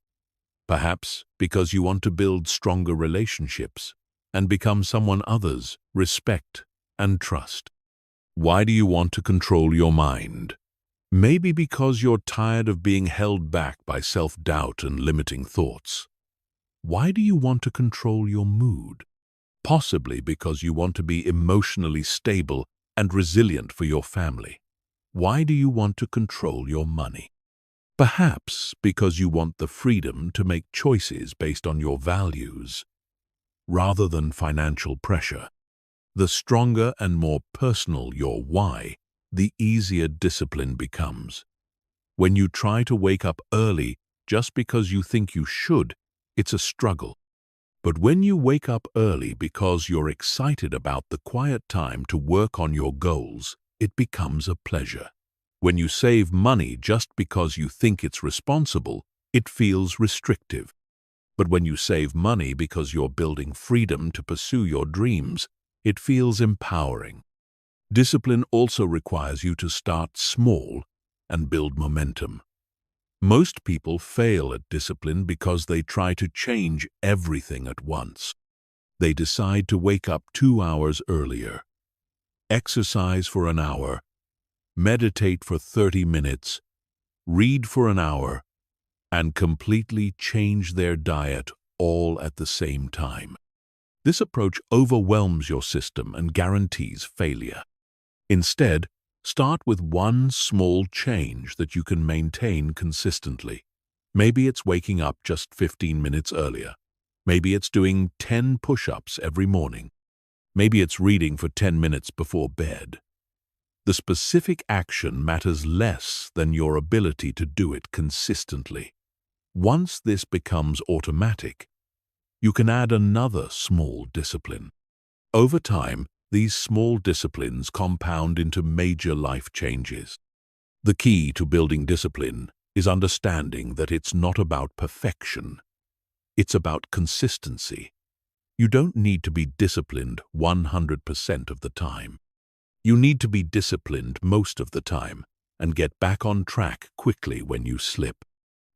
Perhaps because you want to build stronger relationships and become someone others respect and trust. Why do you want to control your mind? Maybe because you're tired of being held back by self-doubt and limiting thoughts. Why do you want to control your mood? Possibly because you want to be emotionally stable and resilient for your family. Why do you want to control your money? Perhaps because you want the freedom to make choices based on your values, rather than financial pressure. The stronger and more personal your why, the easier discipline becomes. When you try to wake up early just because you think you should, it's a struggle. But when you wake up early because you're excited about the quiet time to work on your goals, it becomes a pleasure. When you save money just because you think it's responsible, it feels restrictive. But when you save money because you're building freedom to pursue your dreams, it feels empowering. Discipline also requires you to start small and build momentum. Most people fail at discipline because they try to change everything at once. They decide to wake up 2 hours earlier, exercise for an hour, meditate for 30 minutes, read for an hour, and completely change their diet all at the same time. This approach overwhelms your system and guarantees failure. Instead, start with one small change that you can maintain consistently. Maybe it's waking up just 15 minutes earlier. Maybe it's doing 10 push-ups every morning. Maybe it's reading for 10 minutes before bed. The specific action matters less than your ability to do it consistently. Once this becomes automatic, you can add another small discipline. Over time, these small disciplines compound into major life changes. The key to building discipline is understanding that it's not about perfection. It's about consistency. You don't need to be disciplined 100% of the time. You need to be disciplined most of the time and get back on track quickly when you slip.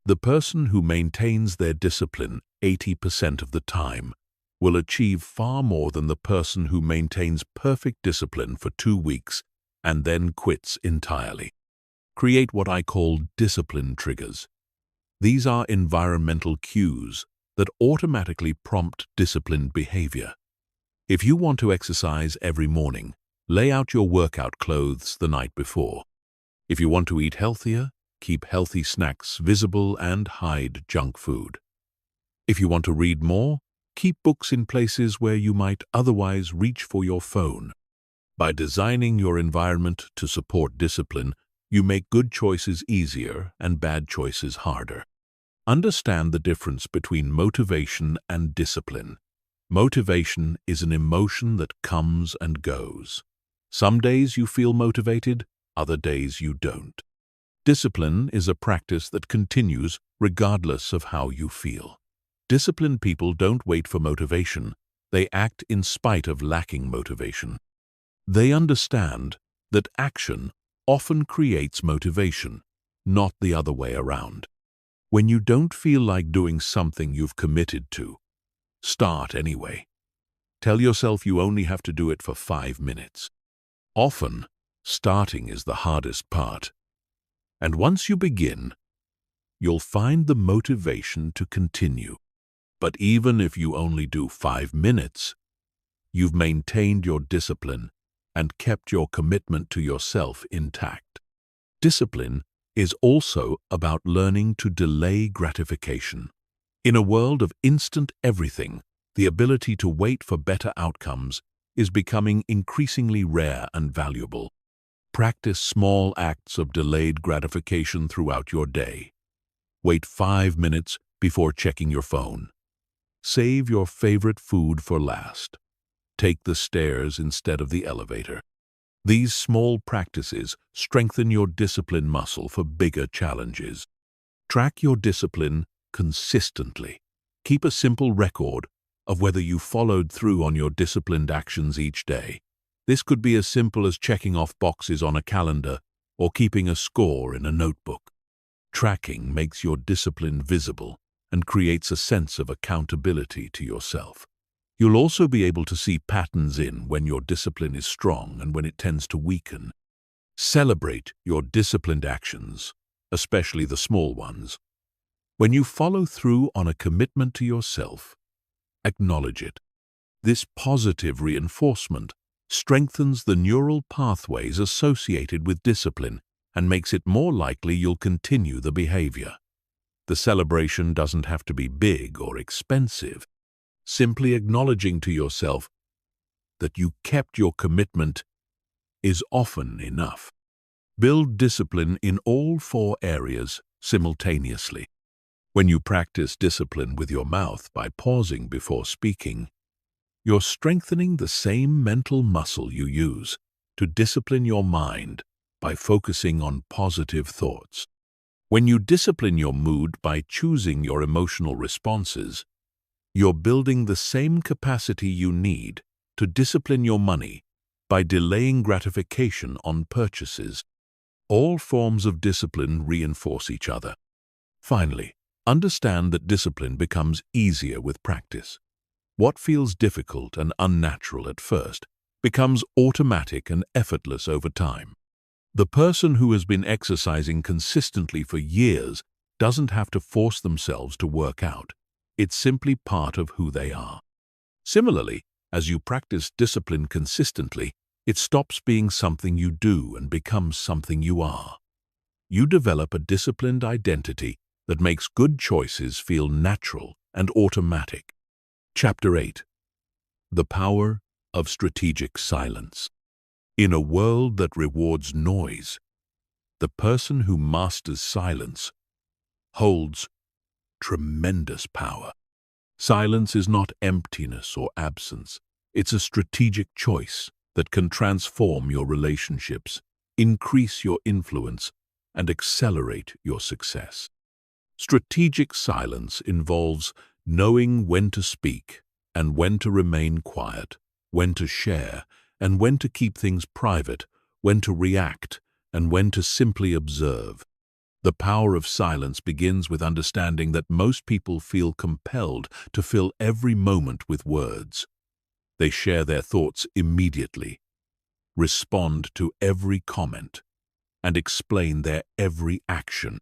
The person who maintains their discipline 80% of the time will achieve far more than the person who maintains perfect discipline for 2 weeks and then quits entirely. Create what I call discipline triggers. These are environmental cues that automatically prompt disciplined behavior. If you want to exercise every morning, lay out your workout clothes the night before. If you want to eat healthier, keep healthy snacks visible and hide junk food. If you want to read more, keep books in places where you might otherwise reach for your phone. By designing your environment to support discipline, you make good choices easier and bad choices harder. Understand the difference between motivation and discipline. Motivation is an emotion that comes and goes. Some days you feel motivated, other days you don't. Discipline is a practice that continues regardless of how you feel. Disciplined people don't wait for motivation. They act in spite of lacking motivation. They understand that action often creates motivation, not the other way around. When you don't feel like doing something you've committed to, start anyway. Tell yourself you only have to do it for 5 minutes. Often, starting is the hardest part. And once you begin, you'll find the motivation to continue. But even if you only do 5 minutes, you've maintained your discipline and kept your commitment to yourself intact. Discipline is also about learning to delay gratification. In a world of instant everything, the ability to wait for better outcomes is becoming increasingly rare and valuable. Practice small acts of delayed gratification throughout your day. Wait 5 minutes before checking your phone. Save your favorite food for last. Take the stairs instead of the elevator. These small practices strengthen your discipline muscle for bigger challenges. Track your discipline consistently. Keep a simple record of whether you followed through on your disciplined actions each day. This could be as simple as checking off boxes on a calendar or keeping a score in a notebook. Tracking makes your discipline visible and creates a sense of accountability to yourself. You'll also be able to see patterns in when your discipline is strong and when it tends to weaken. Celebrate your disciplined actions, especially the small ones. When you follow through on a commitment to yourself, acknowledge it. This positive reinforcement strengthens the neural pathways associated with discipline and makes it more likely you'll continue the behavior. The celebration doesn't have to be big or expensive. Simply acknowledging to yourself that you kept your commitment is often enough. Build discipline in all 4 areas simultaneously. When you practice discipline with your mouth by pausing before speaking, you're strengthening the same mental muscle you use to discipline your mind by focusing on positive thoughts. When you discipline your mood by choosing your emotional responses, you're building the same capacity you need to discipline your money by delaying gratification on purchases. All forms of discipline reinforce each other. Finally, understand that discipline becomes easier with practice. What feels difficult and unnatural at first becomes automatic and effortless over time. The person who has been exercising consistently for years doesn't have to force themselves to work out. It's simply part of who they are. Similarly, as you practice discipline consistently, it stops being something you do and becomes something you are. You develop a disciplined identity that makes good choices feel natural and automatic. Chapter 8. The Power of Strategic Silence. In a world that rewards noise, the person who masters silence holds tremendous power. Silence is not emptiness or absence. It's a strategic choice that can transform your relationships, increase your influence, and accelerate your success. Strategic silence involves knowing when to speak and when to remain quiet, when to share and when to keep things private, when to react and when to simply observe. The power of silence begins with understanding that most people feel compelled to fill every moment with words. They share their thoughts immediately, respond to every comment, and explain their every action.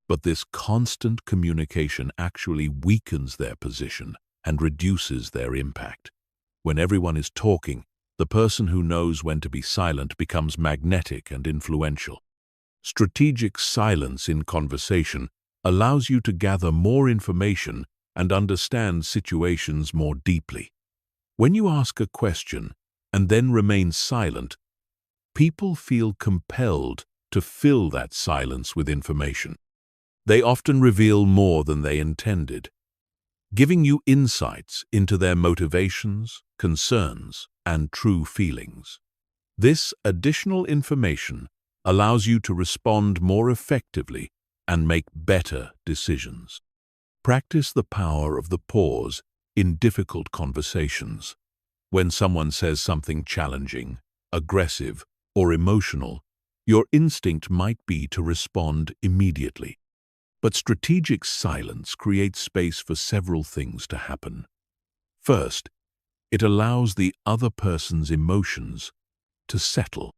But this constant communication actually weakens their position and reduces their impact. When everyone is talking, the person who knows when to be silent becomes magnetic and influential. Strategic silence in conversation allows you to gather more information and understand situations more deeply. When you ask a question and then remain silent, people feel compelled to fill that silence with information. They often reveal more than they intended, giving you insights into their motivations, concerns, and true feelings. This additional information allows you to respond more effectively and make better decisions. Practice the power of the pause in difficult conversations. When someone says something challenging, aggressive, or emotional, your instinct might be to respond immediately. But strategic silence creates space for several things to happen. First, it allows the other person's emotions to settle.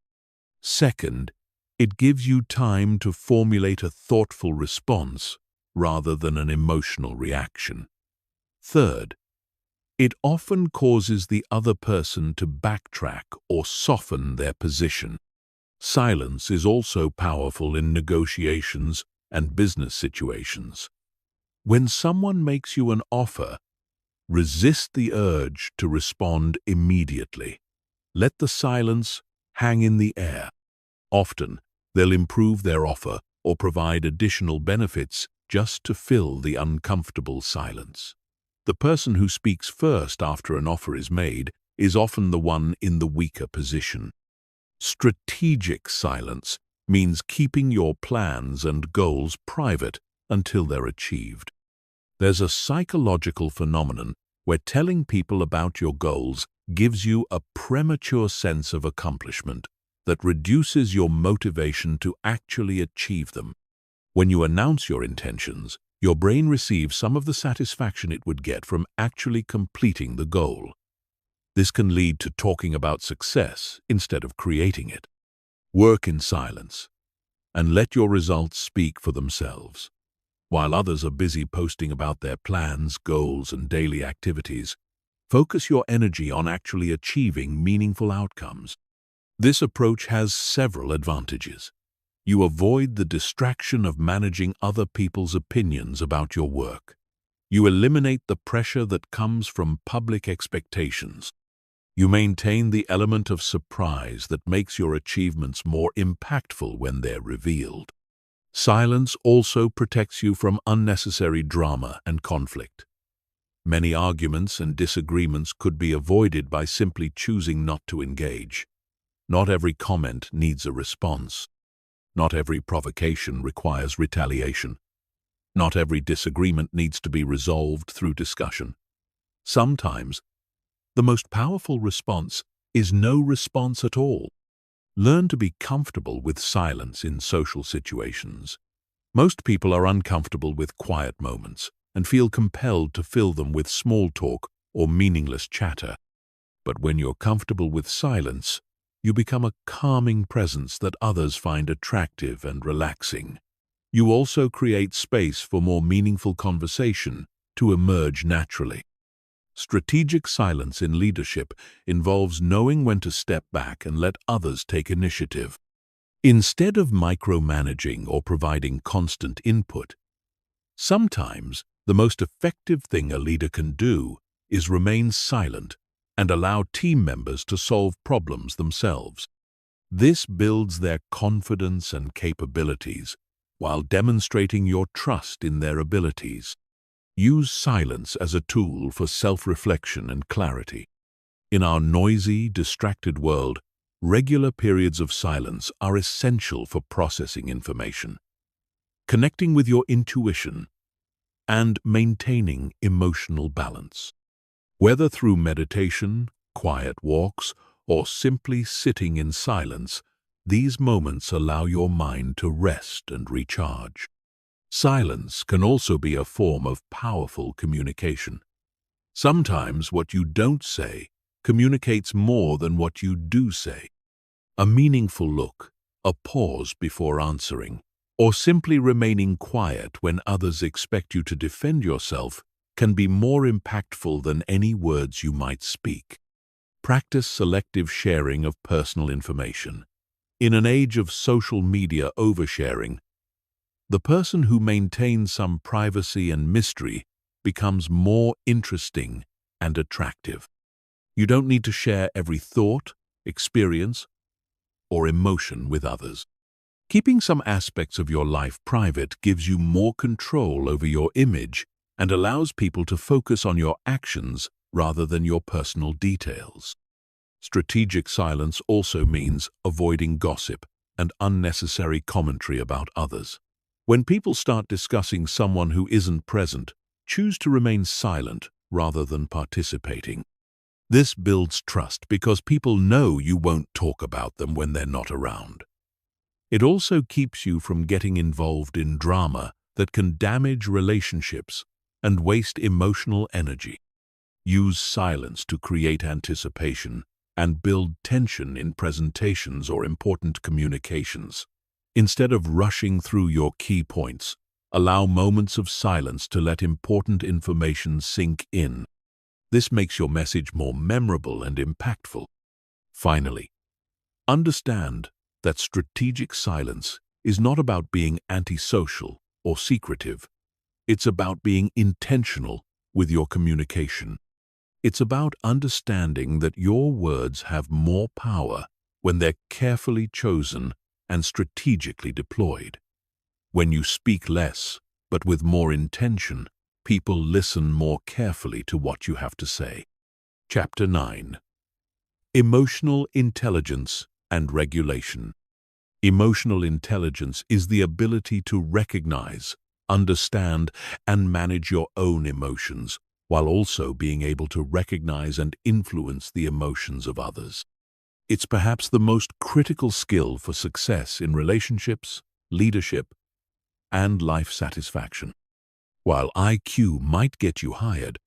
Second, it gives you time to formulate a thoughtful response rather than an emotional reaction. Third, it often causes the other person to backtrack or soften their position. Silence is also powerful in negotiations and business situations. When someone makes you an offer, resist the urge to respond immediately. Let the silence hang in the air. Often, they'll improve their offer or provide additional benefits just to fill the uncomfortable silence. The person who speaks first after an offer is made is often the one in the weaker position. Strategic silence means keeping your plans and goals private until they're achieved. There's a psychological phenomenon where telling people about your goals gives you a premature sense of accomplishment that reduces your motivation to actually achieve them. When you announce your intentions, your brain receives some of the satisfaction it would get from actually completing the goal. This can lead to talking about success instead of creating it. Work in silence and let your results speak for themselves. While others are busy posting about their plans, goals, and daily activities, focus your energy on actually achieving meaningful outcomes. This approach has several advantages. You avoid the distraction of managing other people's opinions about your work. You eliminate the pressure that comes from public expectations. You maintain the element of surprise that makes your achievements more impactful when they're revealed. Silence also protects you from unnecessary drama and conflict. Many arguments and disagreements could be avoided by simply choosing not to engage. Not every comment needs a response. Not every provocation requires retaliation. Not every disagreement needs to be resolved through discussion. Sometimes, the most powerful response is no response at all. Learn to be comfortable with silence in social situations. Most people are uncomfortable with quiet moments and feel compelled to fill them with small talk or meaningless chatter. But when you're comfortable with silence, you become a calming presence that others find attractive and relaxing. You also create space for more meaningful conversation to emerge naturally. Strategic silence in leadership involves knowing when to step back and let others take initiative. Instead of micromanaging or providing constant input, sometimes the most effective thing a leader can do is remain silent and allow team members to solve problems themselves. This builds their confidence and capabilities while demonstrating your trust in their abilities. Use silence as a tool for self-reflection and clarity. In our noisy, distracted world, regular periods of silence are essential for processing information, connecting with your intuition, and maintaining emotional balance. Whether through meditation, quiet walks, or simply sitting in silence, these moments allow your mind to rest and recharge. Silence can also be a form of powerful communication. Sometimes what you don't say communicates more than what you do say. A meaningful look, a pause before answering, or simply remaining quiet when others expect you to defend yourself can be more impactful than any words you might speak. Practice selective sharing of personal information. In an age of social media oversharing, the person who maintains some privacy and mystery becomes more interesting and attractive. You don't need to share every thought, experience, or emotion with others. Keeping some aspects of your life private gives you more control over your image and allows people to focus on your actions rather than your personal details. Strategic silence also means avoiding gossip and unnecessary commentary about others. When people start discussing someone who isn't present, choose to remain silent rather than participating. This builds trust because people know you won't talk about them when they're not around. It also keeps you from getting involved in drama that can damage relationships and waste emotional energy. Use silence to create anticipation and build tension in presentations or important communications. Instead of rushing through your key points, allow moments of silence to let important information sink in. This makes your message more memorable and impactful. Finally, understand that strategic silence is not about being antisocial or secretive. It's about being intentional with your communication. It's about understanding that your words have more power when they're carefully chosen and strategically deployed. When you speak less, but with more intention, people listen more carefully to what you have to say. Chapter 9. Emotional Intelligence and Regulation. Emotional intelligence is the ability to recognize, understand, and manage your own emotions, while also being able to recognize and influence the emotions of others. It's perhaps the most critical skill for success in relationships, leadership, and life satisfaction. While IQ might get you hired,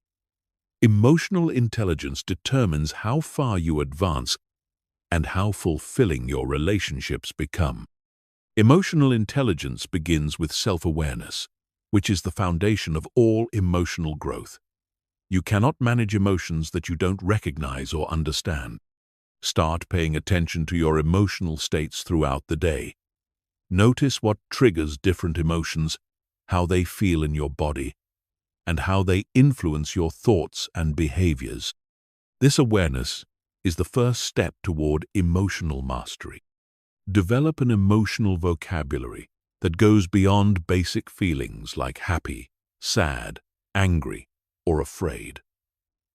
emotional intelligence determines how far you advance and how fulfilling your relationships become. Emotional intelligence begins with self-awareness, which is the foundation of all emotional growth. You cannot manage emotions that you don't recognize or understand. Start paying attention to your emotional states throughout the day. Notice what triggers different emotions, how they feel in your body, and how they influence your thoughts and behaviors. This awareness is the first step toward emotional mastery. Develop an emotional vocabulary that goes beyond basic feelings like happy, sad, angry, or afraid.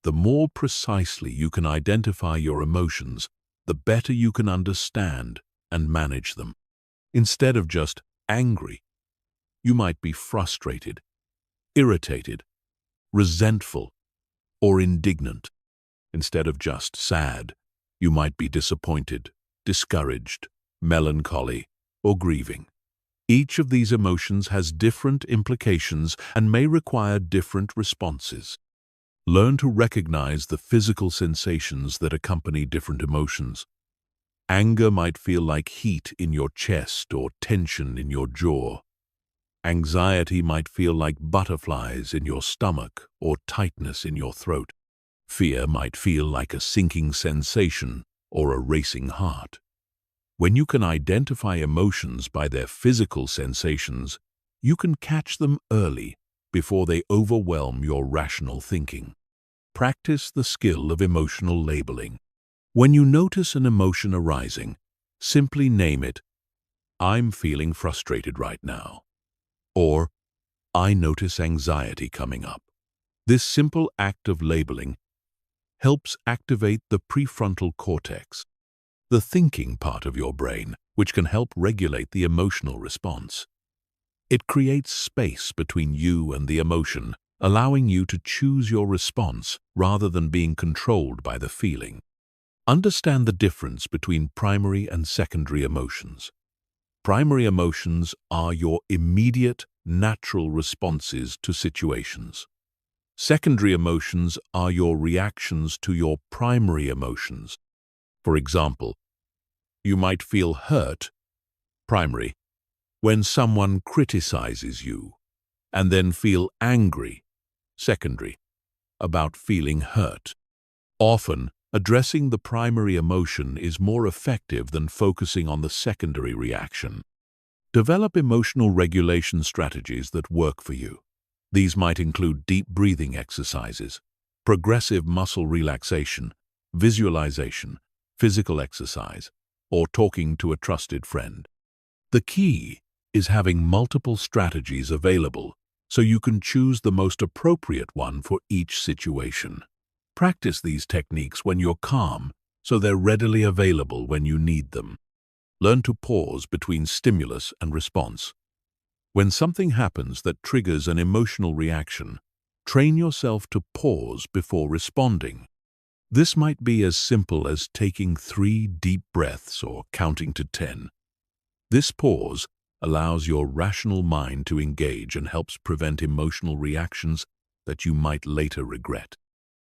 The more precisely you can identify your emotions, the better you can understand and manage them. Instead of just angry, you might be frustrated, irritated, resentful, or indignant. Instead of just sad, you might be disappointed, discouraged, melancholy, or grieving. Each of these emotions has different implications and may require different responses. Learn to recognize the physical sensations that accompany different emotions. Anger might feel like heat in your chest or tension in your jaw. Anxiety might feel like butterflies in your stomach or tightness in your throat. Fear might feel like a sinking sensation or a racing heart. When you can identify emotions by their physical sensations, you can catch them early before they overwhelm your rational thinking. Practice the skill of emotional labeling. When you notice an emotion arising, simply name it, "I'm feeling frustrated right now," or I notice anxiety coming up. This simple act of labeling helps activate the prefrontal cortex, the thinking part of your brain, which can help regulate the emotional response. It creates space between you and the emotion, allowing you to choose your response rather than being controlled by the feeling. Understand the difference between primary and secondary emotions. Primary emotions are your immediate, natural responses to situations. Secondary emotions are your reactions to your primary emotions. For example, you might feel hurt, primary, when someone criticizes you, and then feel angry, secondary, about feeling hurt. Often, addressing the primary emotion is more effective than focusing on the secondary reaction. Develop emotional regulation strategies that work for you. These might include deep breathing exercises, progressive muscle relaxation, visualization, physical exercise, or talking to a trusted friend. The key is having multiple strategies available so you can choose the most appropriate one for each situation. Practice these techniques when you're calm so they're readily available when you need them. Learn to pause between stimulus and response. When something happens that triggers an emotional reaction, train yourself to pause before responding. This might be as simple as taking 3 deep breaths or counting to 10. This pause allows your rational mind to engage and helps prevent emotional reactions that you might later regret.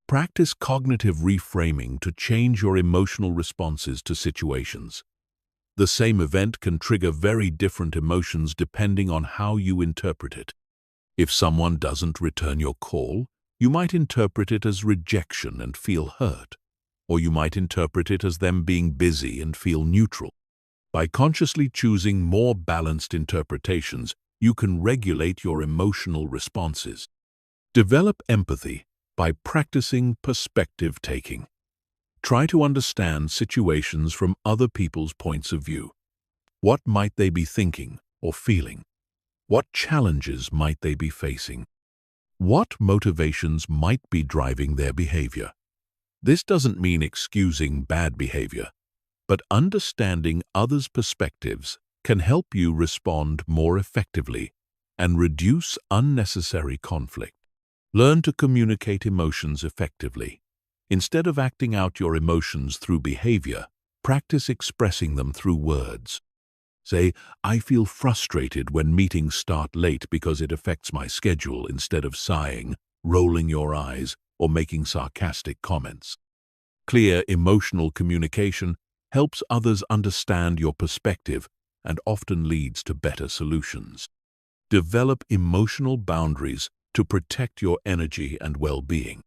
Practice cognitive reframing to change your emotional responses to situations. The same event can trigger very different emotions depending on how you interpret it. If someone doesn't return your call, you might interpret it as rejection and feel hurt, or you might interpret it as them being busy and feel neutral. By consciously choosing more balanced interpretations, you can regulate your emotional responses. Develop empathy by practicing perspective taking. Try to understand situations from other people's points of view. What might they be thinking or feeling? What challenges might they be facing? What motivations might be driving their behavior? This doesn't mean excusing bad behavior, but understanding others' perspectives can help you respond more effectively and reduce unnecessary conflict. Learn to communicate emotions effectively. Instead of acting out your emotions through behavior, practice expressing them through words. Say, "I feel frustrated when meetings start late because it affects my schedule," instead of sighing, rolling your eyes, or making sarcastic comments. Clear emotional communication helps others understand your perspective and often leads to better solutions. Develop emotional boundaries to protect your energy and well-being.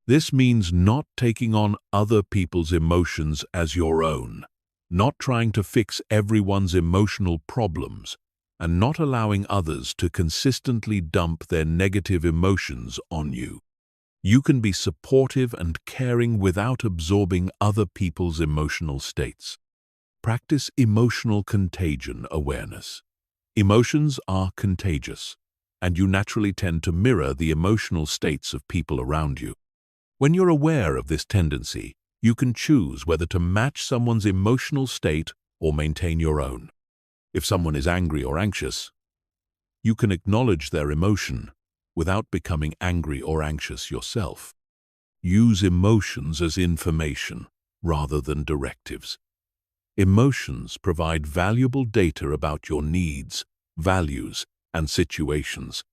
This means not taking on other people's emotions as your own, not trying to fix everyone's emotional problems, and not allowing others to consistently dump their negative emotions on you. You can be supportive and caring without absorbing other people's emotional states. Practice emotional contagion awareness. Emotions are contagious, and you naturally tend to mirror the emotional states of people around you. When you're aware of this tendency, you can choose whether to match someone's emotional state or maintain your own. If someone is angry or anxious, you can acknowledge their emotion without becoming angry or anxious yourself. Use emotions as information rather than directives. Emotions provide valuable data about your needs, values, and situations,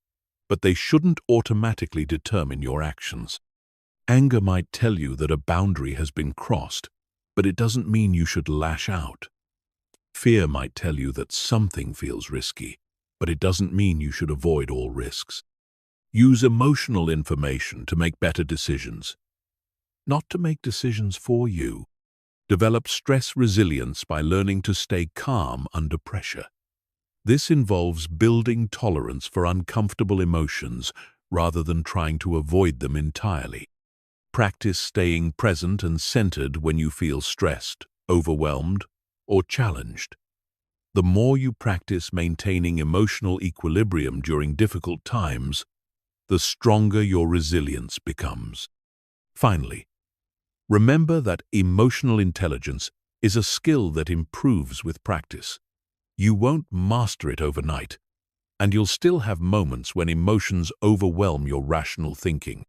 but they shouldn't automatically determine your actions. Anger might tell you that a boundary has been crossed, but it doesn't mean you should lash out. Fear might tell you that something feels risky, but it doesn't mean you should avoid all risks. Use emotional information to make better decisions, not to make decisions for you. Develop stress resilience by learning to stay calm under pressure. This involves building tolerance for uncomfortable emotions rather than trying to avoid them entirely. Practice staying present and centered when you feel stressed, overwhelmed, or challenged. The more you practice maintaining emotional equilibrium during difficult times, the stronger your resilience becomes. Finally, remember that emotional intelligence is a skill that improves with practice. You won't master it overnight, and you'll still have moments when emotions overwhelm your rational thinking.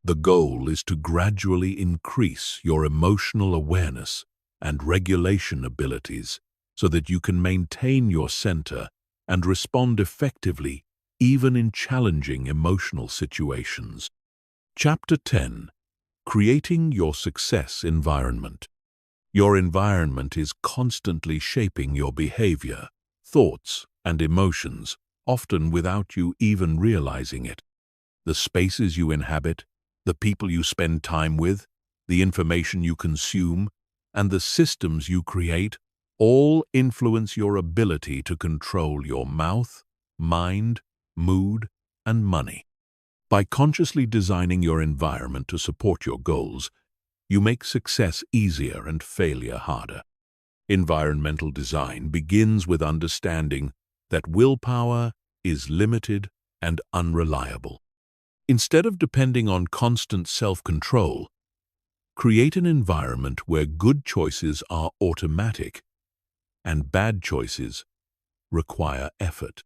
The goal is to gradually increase your emotional awareness and regulation abilities so that you can maintain your center and respond effectively even in challenging emotional situations. Chapter 10. Creating your success environment. Your environment is constantly shaping your behavior, thoughts, and emotions, often without you even realizing it. The spaces you inhabit, the people you spend time with, the information you consume, and the systems you create all influence your ability to control your mouth, mind, mood, and money. By consciously designing your environment to support your goals, you make success easier and failure harder. Environmental design begins with understanding that willpower is limited and unreliable. Instead of depending on constant self-control, create an environment where good choices are automatic and bad choices require effort.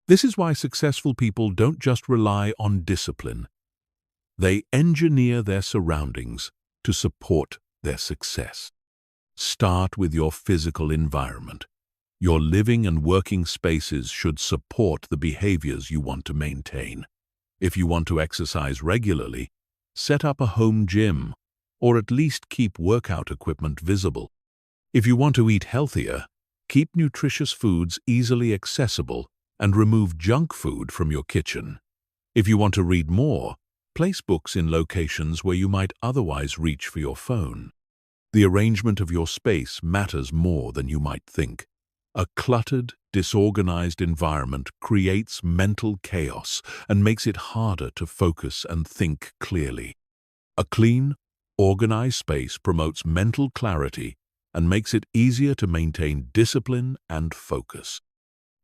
This is why successful people don't just rely on discipline. They engineer their surroundings to support their success. Start with your physical environment. Your living and working spaces should support the behaviors you want to maintain. If you want to exercise regularly, set up a home gym, or at least keep workout equipment visible. If you want to eat healthier, keep nutritious foods easily accessible and remove junk food from your kitchen. If you want to read more, place books in locations where you might otherwise reach for your phone. The arrangement of your space matters more than you might think. A cluttered, disorganized environment creates mental chaos and makes it harder to focus and think clearly. A clean, organized space promotes mental clarity and makes it easier to maintain discipline and focus.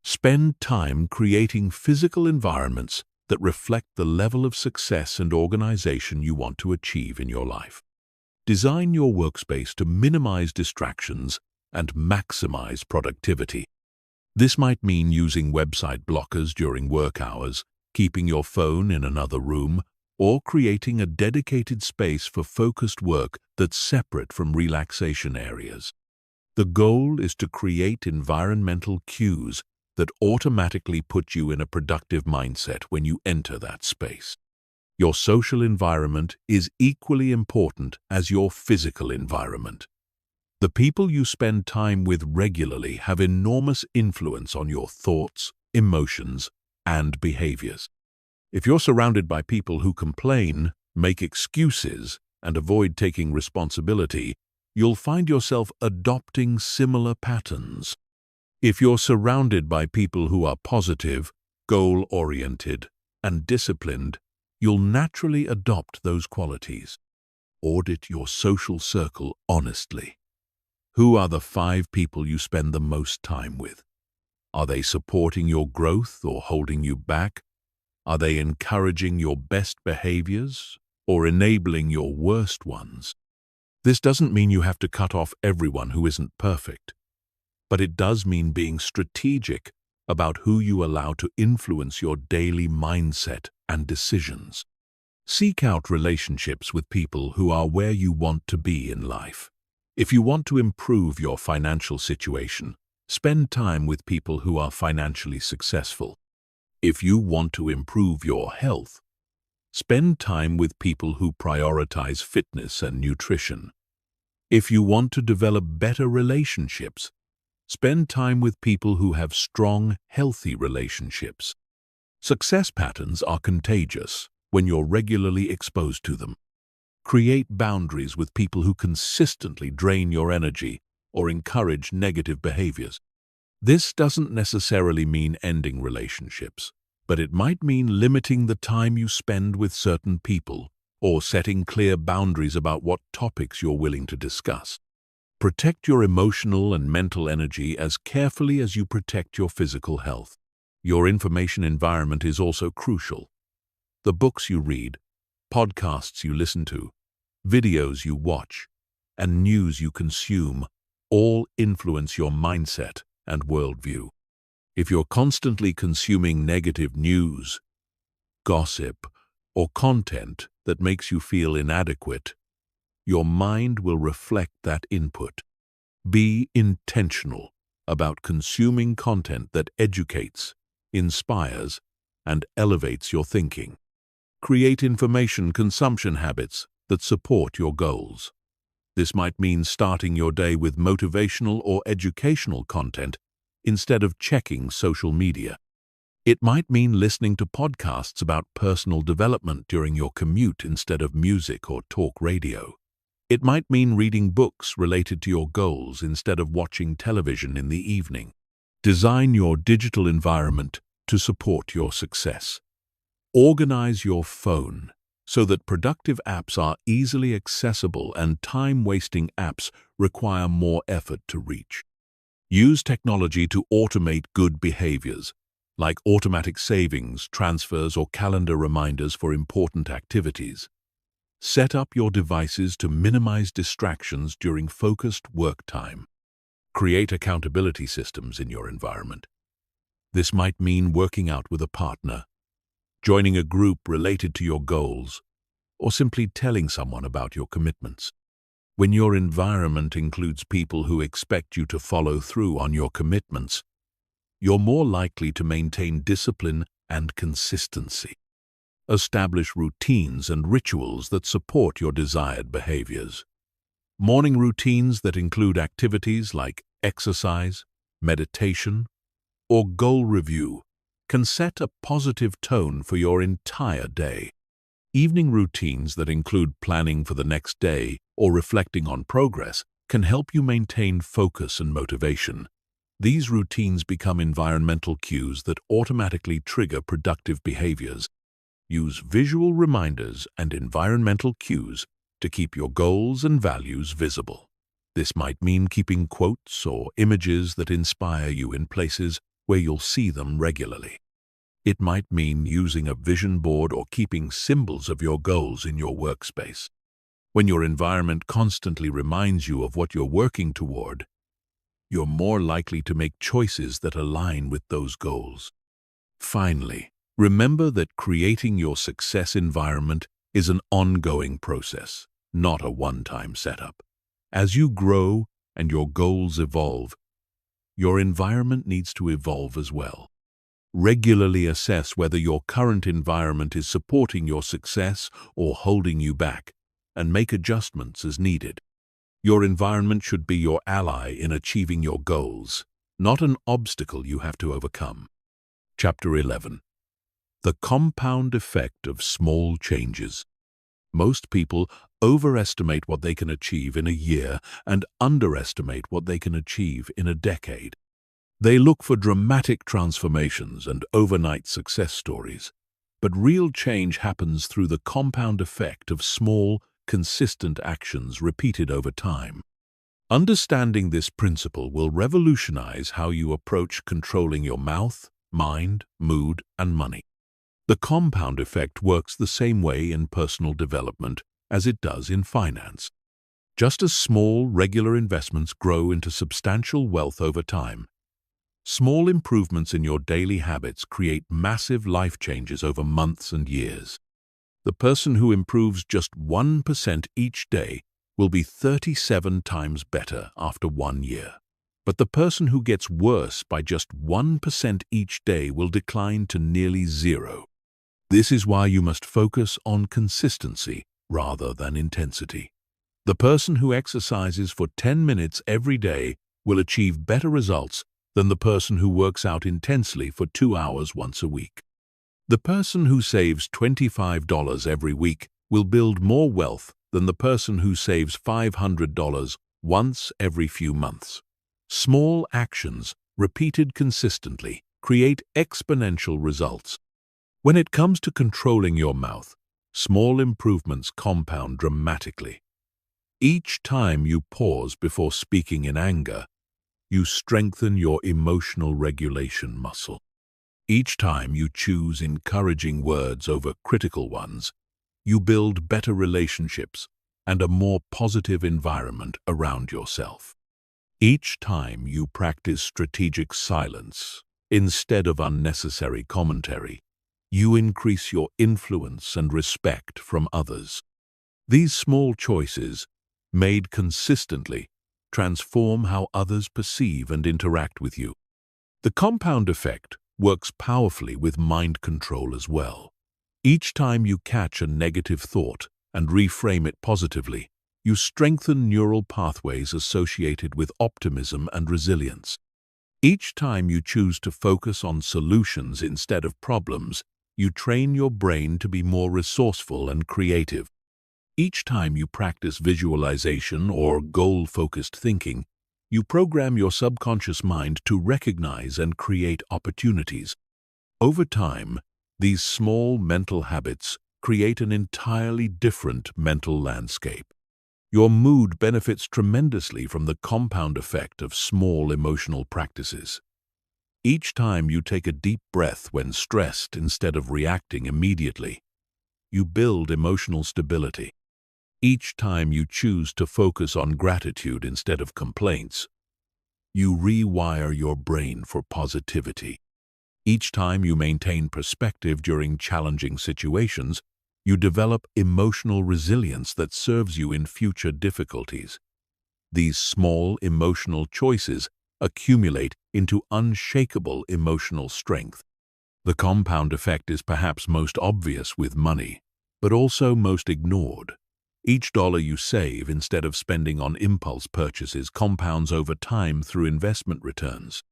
Spend time creating physical environments that reflect the level of success and organization you want to achieve in your life. Design your workspace to minimize distractions and maximize productivity. This might mean using website blockers during work hours, keeping your phone in another room, or creating a dedicated space for focused work that's separate from relaxation areas. The goal is to create environmental cues that automatically put you in a productive mindset when you enter that space. Your social environment is equally important as your physical environment. The people you spend time with regularly have enormous influence on your thoughts, emotions, and behaviors. If you're surrounded by people who complain, make excuses, and avoid taking responsibility, you'll find yourself adopting similar patterns. If you're surrounded by people who are positive, goal-oriented, and disciplined, you'll naturally adopt those qualities. Audit your social circle honestly. Who are the 5 people you spend the most time with? Are they supporting your growth or holding you back? Are they encouraging your best behaviors or enabling your worst ones? This doesn't mean you have to cut off everyone who isn't perfect, but it does mean being strategic about who you allow to influence your daily mindset and decisions. Seek out relationships with people who are where you want to be in life. If you want to improve your financial situation, spend time with people who are financially successful. If you want to improve your health, spend time with people who prioritize fitness and nutrition. If you want to develop better relationships, spend time with people who have strong, healthy relationships. Success patterns are contagious when you're regularly exposed to them. Create boundaries with people who consistently drain your energy or encourage negative behaviors. This doesn't necessarily mean ending relationships, but it might mean limiting the time you spend with certain people or setting clear boundaries about what topics you're willing to discuss. Protect your emotional and mental energy as carefully as you protect your physical health. Your information environment is also crucial. The books you read, podcasts you listen to, videos you watch, and news you consume all influence your mindset and worldview. If you're constantly consuming negative news, gossip, or content that makes you feel inadequate, your mind will reflect that input. Be intentional about consuming content that educates, inspires, and elevates your thinking. Create information consumption habits that support your goals. This might mean starting your day with motivational or educational content instead of checking social media. It might mean listening to podcasts about personal development during your commute instead of music or talk radio. It might mean reading books related to your goals instead of watching television in the evening. Design your digital environment to support your success. Organize your phone so that productive apps are easily accessible and time-wasting apps require more effort to reach. Use technology to automate good behaviors, like automatic savings, transfers, or calendar reminders for important activities. Set up your devices to minimize distractions during focused work time. Create accountability systems in your environment. This might mean working out with a partner, joining a group related to your goals, or simply telling someone about your commitments. When your environment includes people who expect you to follow through on your commitments, you're more likely to maintain discipline and consistency. Establish routines and rituals that support your desired behaviors. Morning routines that include activities like exercise, meditation, or goal review can set a positive tone for your entire day. Evening routines that include planning for the next day or reflecting on progress can help you maintain focus and motivation. These routines become environmental cues that automatically trigger productive behaviors. Use visual reminders and environmental cues to keep your goals and values visible. This might mean keeping quotes or images that inspire you in places where you'll see them regularly. It might mean using a vision board or keeping symbols of your goals in your workspace. When your environment constantly reminds you of what you're working toward, you're more likely to make choices that align with those goals. Finally, remember that creating your success environment is an ongoing process, not a one-time setup. As you grow and your goals evolve, your environment needs to evolve as well. Regularly assess whether your current environment is supporting your success or holding you back, and make adjustments as needed. Your environment should be your ally in achieving your goals, not an obstacle you have to overcome. Chapter 11. The compound effect of small changes. Most people overestimate what they can achieve in a year and underestimate what they can achieve in a decade. They look for dramatic transformations and overnight success stories, but real change happens through the compound effect of small, consistent actions repeated over time. Understanding this principle will revolutionize how you approach controlling your mouth, mind, mood, and money. The compound effect works the same way in personal development as it does in finance. Just as small, regular investments grow into substantial wealth over time, small improvements in your daily habits create massive life changes over months and years. The person who improves just 1% each day will be 37 times better after 1 year. But the person who gets worse by just 1% each day will decline to nearly zero. This is why you must focus on consistency rather than intensity. The person who exercises for 10 minutes every day will achieve better results than the person who works out intensely for 2 hours once a week. The person who saves $25 every week will build more wealth than the person who saves $500 once every few months. Small actions, repeated consistently, create exponential results. When it comes to controlling your mouth, small improvements compound dramatically. Each time you pause before speaking in anger, you strengthen your emotional regulation muscle. Each time you choose encouraging words over critical ones, you build better relationships and a more positive environment around yourself. Each time you practice strategic silence instead of unnecessary commentary, you increase your influence and respect from others. These small choices, made consistently, transform how others perceive and interact with you. The compound effect works powerfully with mind control as well. Each time you catch a negative thought and reframe it positively, you strengthen neural pathways associated with optimism and resilience. Each time you choose to focus on solutions instead of problems, you train your brain to be more resourceful and creative. Each time you practice visualization or goal-focused thinking, you program your subconscious mind to recognize and create opportunities. Over time, these small mental habits create an entirely different mental landscape. Your mood benefits tremendously from the compound effect of small emotional practices. Each time you take a deep breath when stressed instead of reacting immediately, you build emotional stability. Each time you choose to focus on gratitude instead of complaints, you rewire your brain for positivity. Each time you maintain perspective during challenging situations, you develop emotional resilience that serves you in future difficulties. These small emotional choices accumulate into unshakable emotional strength. The compound effect is perhaps most obvious with money, but also most ignored. Each dollar you save instead of spending on impulse purchases compounds over time through investment returns.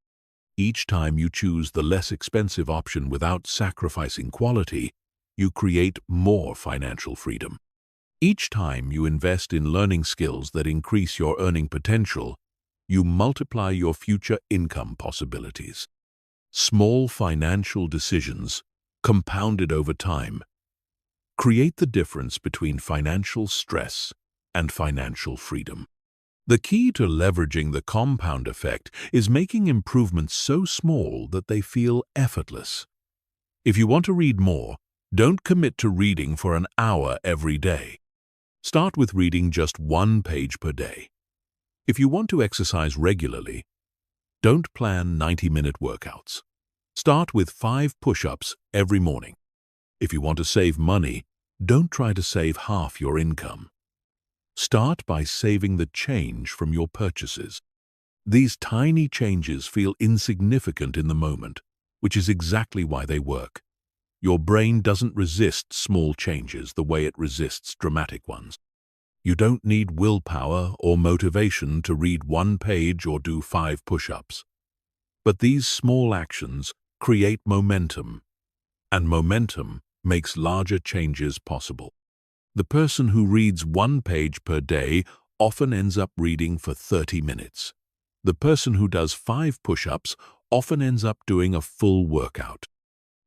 Each time you choose the less expensive option without sacrificing quality, you create more financial freedom. Each time you invest in learning skills that increase your earning potential, you multiply your future income possibilities. Small financial decisions, compounded over time, create the difference between financial stress and financial freedom. The key to leveraging the compound effect is making improvements so small that they feel effortless. If you want to read more, don't commit to reading for an hour every day. Start with reading just 1 page per day. If you want to exercise regularly, don't plan 90-minute workouts. Start with 5 push-ups every morning. If you want to save money, don't try to save half your income. Start by saving the change from your purchases. These tiny changes feel insignificant in the moment, which is exactly why they work. Your brain doesn't resist small changes the way it resists dramatic ones. You don't need willpower or motivation to read 1 page or do 5 push-ups. But these small actions create momentum, and momentum makes larger changes possible. The person who reads 1 page per day often ends up reading for 30 minutes. The person who does 5 push-ups often ends up doing a full workout.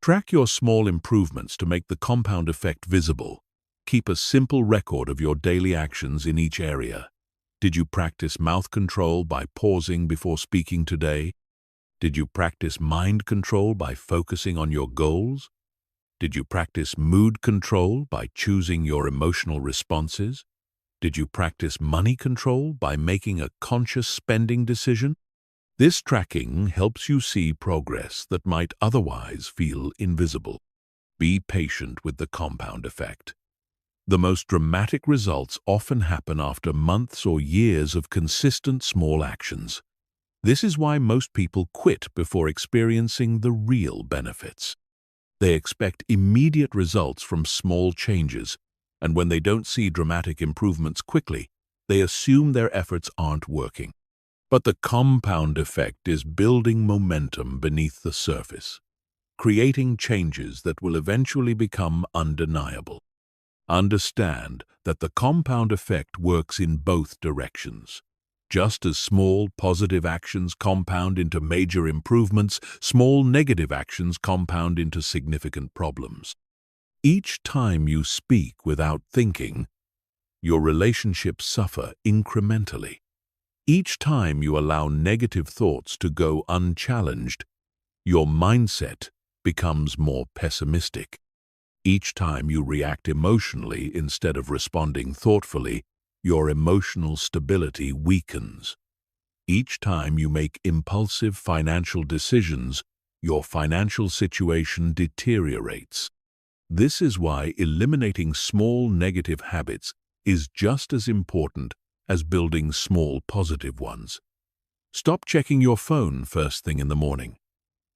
Track your small improvements to make the compound effect visible. Keep a simple record of your daily actions in each area. Did you practice mouth control by pausing before speaking today? Did you practice mind control by focusing on your goals? Did you practice mood control by choosing your emotional responses? Did you practice money control by making a conscious spending decision? This tracking helps you see progress that might otherwise feel invisible. Be patient with the compound effect. The most dramatic results often happen after months or years of consistent small actions. This is why most people quit before experiencing the real benefits. They expect immediate results from small changes, and when they don't see dramatic improvements quickly, they assume their efforts aren't working. But the compound effect is building momentum beneath the surface, creating changes that will eventually become undeniable. Understand that the compound effect works in both directions. Just as small positive actions compound into major improvements, small negative actions compound into significant problems. Each time you speak without thinking, your relationships suffer incrementally. Each time you allow negative thoughts to go unchallenged, your mindset becomes more pessimistic. Each time you react emotionally instead of responding thoughtfully, your emotional stability weakens. Each time you make impulsive financial decisions, your financial situation deteriorates. This is why eliminating small negative habits is just as important as building small positive ones. Stop checking your phone first thing in the morning.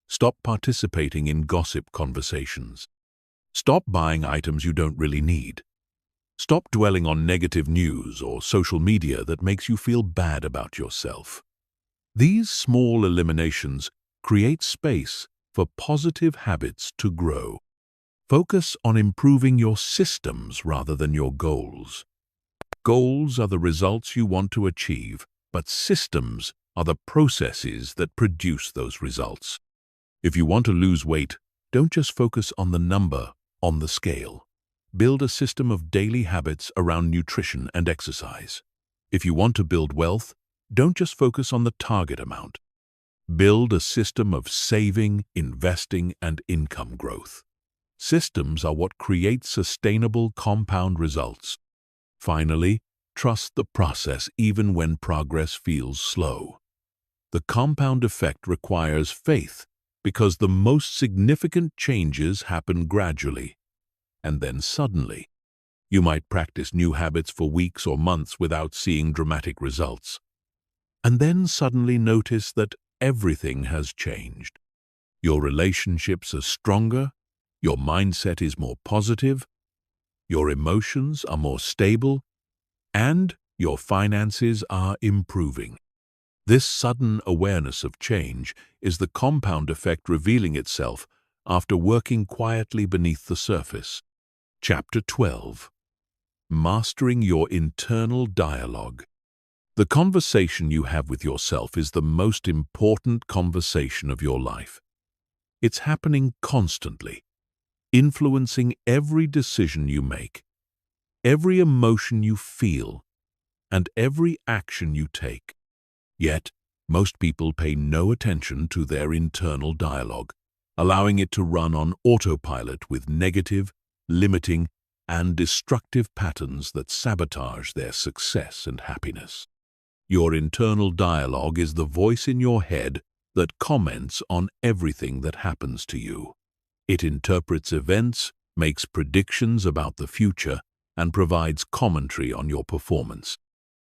Stop participating in gossip conversations. Stop buying items you don't really need. Stop dwelling on negative news or social media that makes you feel bad about yourself. These small eliminations create space for positive habits to grow. Focus on improving your systems rather than your goals. Goals are the results you want to achieve, but systems are the processes that produce those results. If you want to lose weight, don't just focus on the number on the scale. Build a system of daily habits around nutrition and exercise. If you want to build wealth, don't just focus on the target amount. Build a system of saving, investing, and income growth. Systems are what create sustainable compound results. Finally, trust the process even when progress feels slow. The compound effect requires faith because the most significant changes happen gradually. And then suddenly, you might practice new habits for weeks or months without seeing dramatic results. And then suddenly notice that everything has changed. Your relationships are stronger, your mindset is more positive, your emotions are more stable, and your finances are improving. This sudden awareness of change is the compound effect revealing itself after working quietly beneath the surface. Chapter 12. Mastering your internal dialogue. The conversation you have with yourself is the most important conversation of your life. It's happening constantly, influencing every decision you make, every emotion you feel, and every action you take. Yet, most people pay no attention to their internal dialogue, allowing it to run on autopilot with negative, limiting, and destructive patterns that sabotage their success and happiness. Your internal dialogue is the voice in your head that comments on everything that happens to you. It interprets events, makes predictions about the future, and provides commentary on your performance.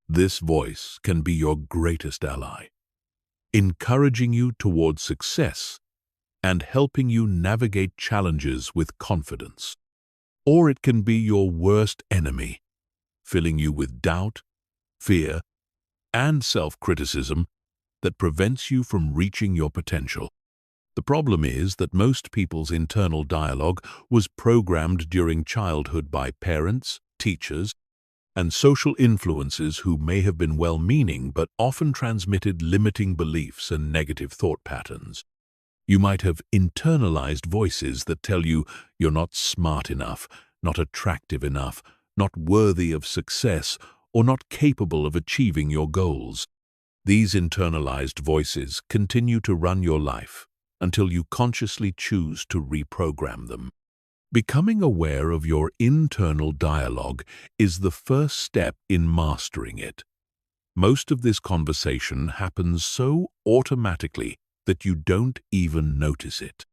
This voice can be your greatest ally, encouraging you towards success and helping you navigate challenges with confidence. Or it can be your worst enemy, filling you with doubt, fear, and self-criticism that prevents you from reaching your potential. The problem is that most people's internal dialogue was programmed during childhood by parents, teachers, and social influences who may have been well-meaning but often transmitted limiting beliefs and negative thought patterns. You might have internalized voices that tell you you're not smart enough, not attractive enough, not worthy of success, or not capable of achieving your goals. These internalized voices continue to run your life until you consciously choose to reprogram them. Becoming aware of your internal dialogue is the first step in mastering it. Most of this conversation happens so automatically that you don't even notice it.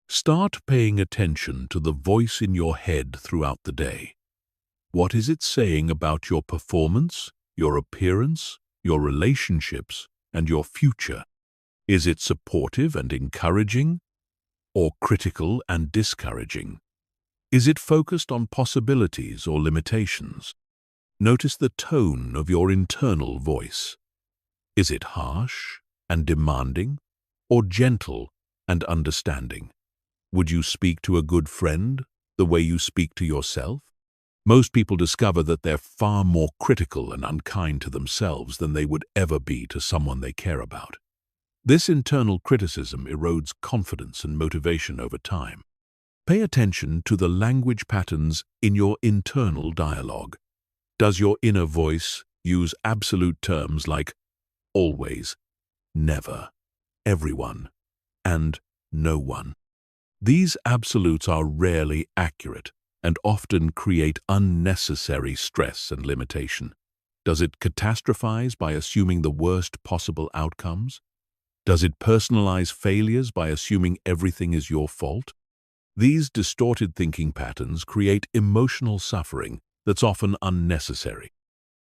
Start paying attention to the voice in your head throughout the day. What is it saying about your performance, your appearance, your relationships, and your future? Is it supportive and encouraging, or critical and discouraging? Is it focused on possibilities or limitations? Notice the tone of your internal voice. Is it harsh and demanding, or gentle and understanding? Would you speak to a good friend the way you speak to yourself? Most people discover that they're far more critical and unkind to themselves than they would ever be to someone they care about. This internal criticism erodes confidence and motivation over time. Pay attention to the language patterns in your internal dialogue. Does your inner voice use absolute terms like always, never, everyone, and no one? These absolutes are rarely accurate and often create unnecessary stress and limitation. Does it catastrophize by assuming the worst possible outcomes? Does it personalize failures by assuming everything is your fault? These distorted thinking patterns create emotional suffering that's often unnecessary.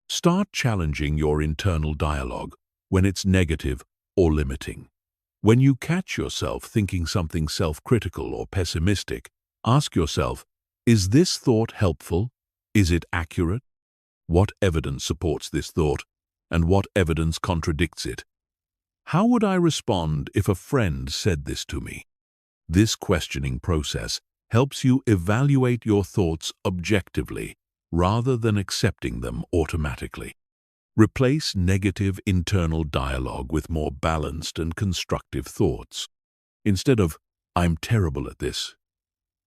Start challenging your internal dialogue when it's negative or limiting. When you catch yourself thinking something self-critical or pessimistic, ask yourself, is this thought helpful? Is it accurate? What evidence supports this thought, and what evidence contradicts it? How would I respond if a friend said this to me? This questioning process helps you evaluate your thoughts objectively rather than accepting them automatically. Replace negative internal dialogue with more balanced and constructive thoughts. Instead of, I'm terrible at this,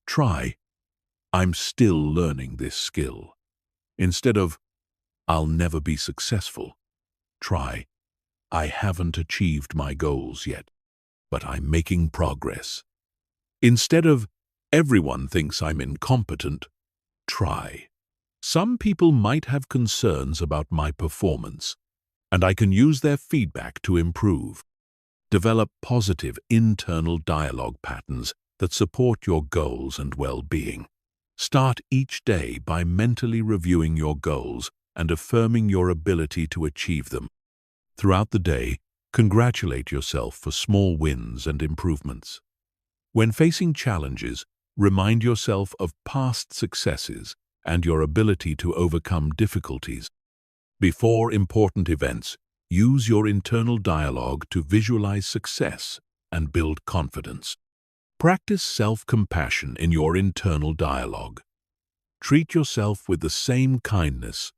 try, I'm still learning this skill. Instead of, I'll never be successful, try, I haven't achieved my goals yet, but I'm making progress. Instead of, everyone thinks I'm incompetent, try, some people might have concerns about my performance, and I can use their feedback to improve. Develop positive internal dialogue patterns that support your goals and well-being. Start each day by mentally reviewing your goals and affirming your ability to achieve them. Throughout the day, congratulate yourself for small wins and improvements. When facing challenges, remind yourself of past successes and your ability to overcome difficulties. Before important events, use your internal dialogue to visualize success and build confidence. Practice self-compassion in your internal dialogue. Treat yourself with the same kindness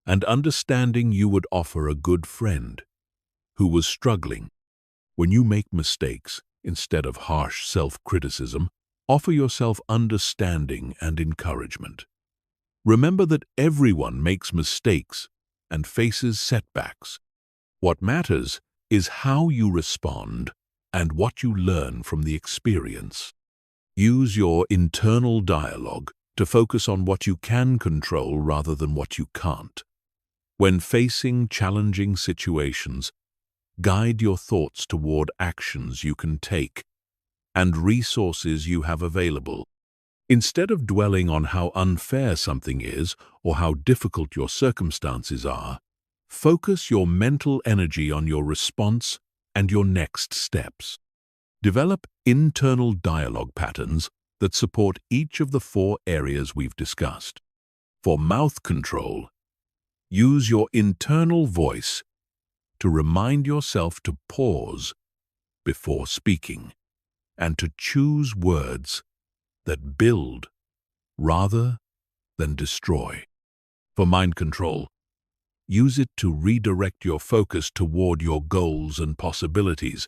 and understanding you would offer a good friend who was struggling. When you make mistakes, instead of harsh self-criticism, offer yourself understanding and encouragement. Remember that everyone makes mistakes and faces setbacks. What matters is how you respond and what you learn from the experience. Use your internal dialogue to focus on what you can control rather than what you can't. When facing challenging situations, guide your thoughts toward actions you can take and resources you have available. Instead of dwelling on how unfair something is or how difficult your circumstances are, focus your mental energy on your response and your next steps. Develop internal dialogue patterns that support each of the 4 areas we've discussed. For mouth control, use your internal voice to remind yourself to pause before speaking and to choose words that build rather than destroy. For mind control, use it to redirect your focus toward your goals and possibilities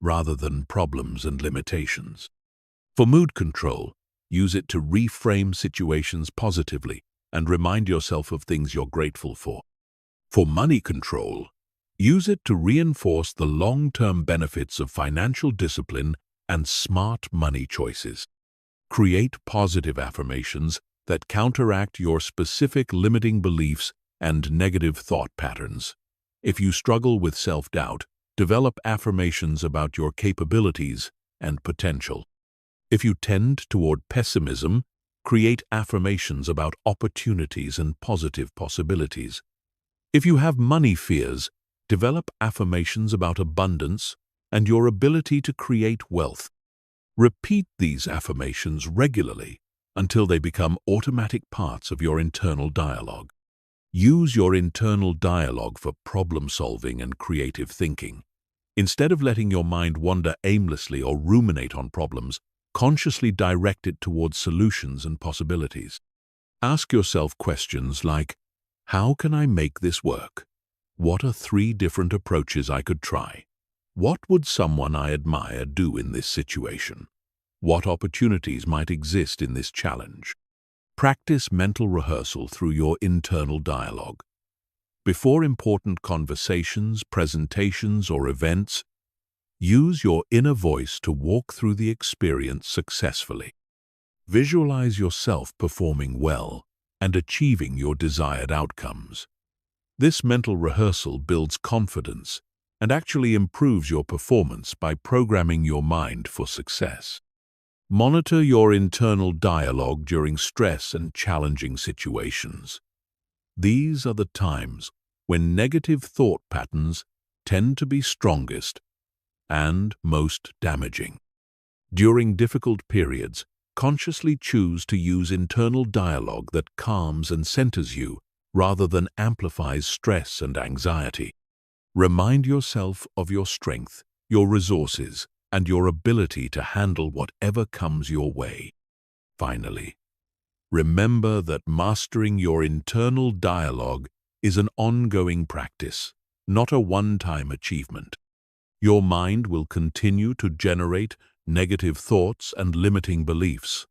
rather than problems and limitations. For mood control, use it to reframe situations positively and remind yourself of things you're grateful for. For money control, use it to reinforce the long-term benefits of financial discipline and smart money choices. Create positive affirmations that counteract your specific limiting beliefs and negative thought patterns. If you struggle with self-doubt, develop affirmations about your capabilities and potential. If you tend toward pessimism, create affirmations about opportunities and positive possibilities. If you have money fears, develop affirmations about abundance and your ability to create wealth. Repeat these affirmations regularly until they become automatic parts of your internal dialogue. Use your internal dialogue for problem-solving and creative thinking. Instead of letting your mind wander aimlessly or ruminate on problems, consciously direct it towards solutions and possibilities. Ask yourself questions like, how can I make this work? What are 3 different approaches I could try? What would someone I admire do in this situation? What opportunities might exist in this challenge? Practice mental rehearsal through your internal dialogue. Before important conversations, presentations, or events, use your inner voice to walk through the experience successfully. Visualize yourself performing well and achieving your desired outcomes. This mental rehearsal builds confidence and actually improves your performance by programming your mind for success. Monitor your internal dialogue during stress and challenging situations. These are the times when negative thought patterns tend to be strongest and most damaging. During difficult periods, consciously choose to use internal dialogue that calms and centers you rather than amplifies stress and anxiety. Remind yourself of your strength, your resources, and your ability to handle whatever comes your way. Finally, remember that mastering your internal dialogue is an ongoing practice, not a one-time achievement. Your mind will continue to generate negative thoughts and limiting beliefs,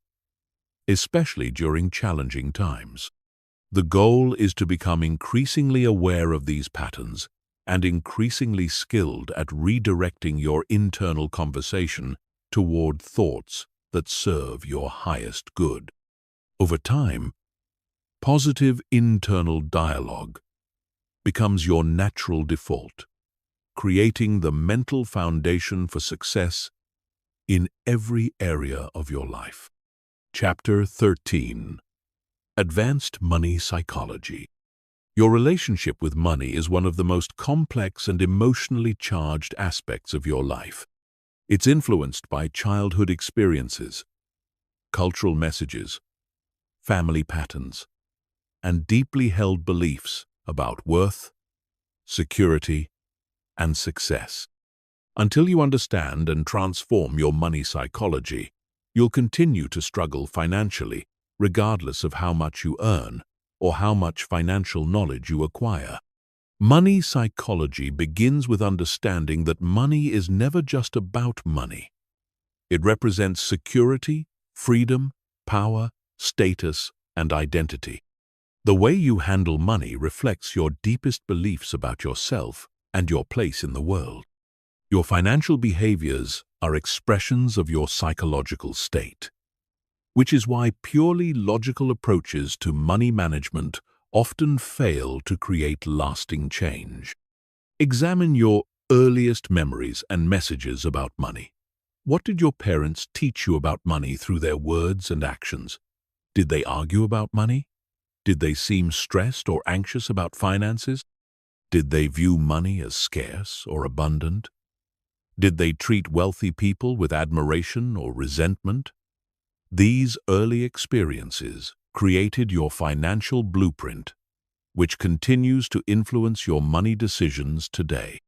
especially during challenging times. The goal is to become increasingly aware of these patterns and increasingly skilled at redirecting your internal conversation toward thoughts that serve your highest good. Over time, positive internal dialogue becomes your natural default, creating the mental foundation for success in every area of your life. Chapter 13. Advanced Money Psychology. Your relationship with money is one of the most complex and emotionally charged aspects of your life. It's influenced by childhood experiences, cultural messages, family patterns, and deeply held beliefs about worth, security, and success. Until you understand and transform your money psychology, you'll continue to struggle financially, regardless of how much you earn or how much financial knowledge you acquire. Money psychology begins with understanding that money is never just about money. It represents security, freedom, power, status, and identity. The way you handle money reflects your deepest beliefs about yourself and your place in the world. Your financial behaviors are expressions of your psychological state, which is why purely logical approaches to money management often fail to create lasting change. Examine your earliest memories and messages about money. What did your parents teach you about money through their words and actions? Did they argue about money? Did they seem stressed or anxious about finances? Did they view money as scarce or abundant? Did they treat wealthy people with admiration or resentment? These early experiences created your financial blueprint, which continues to influence your money decisions today.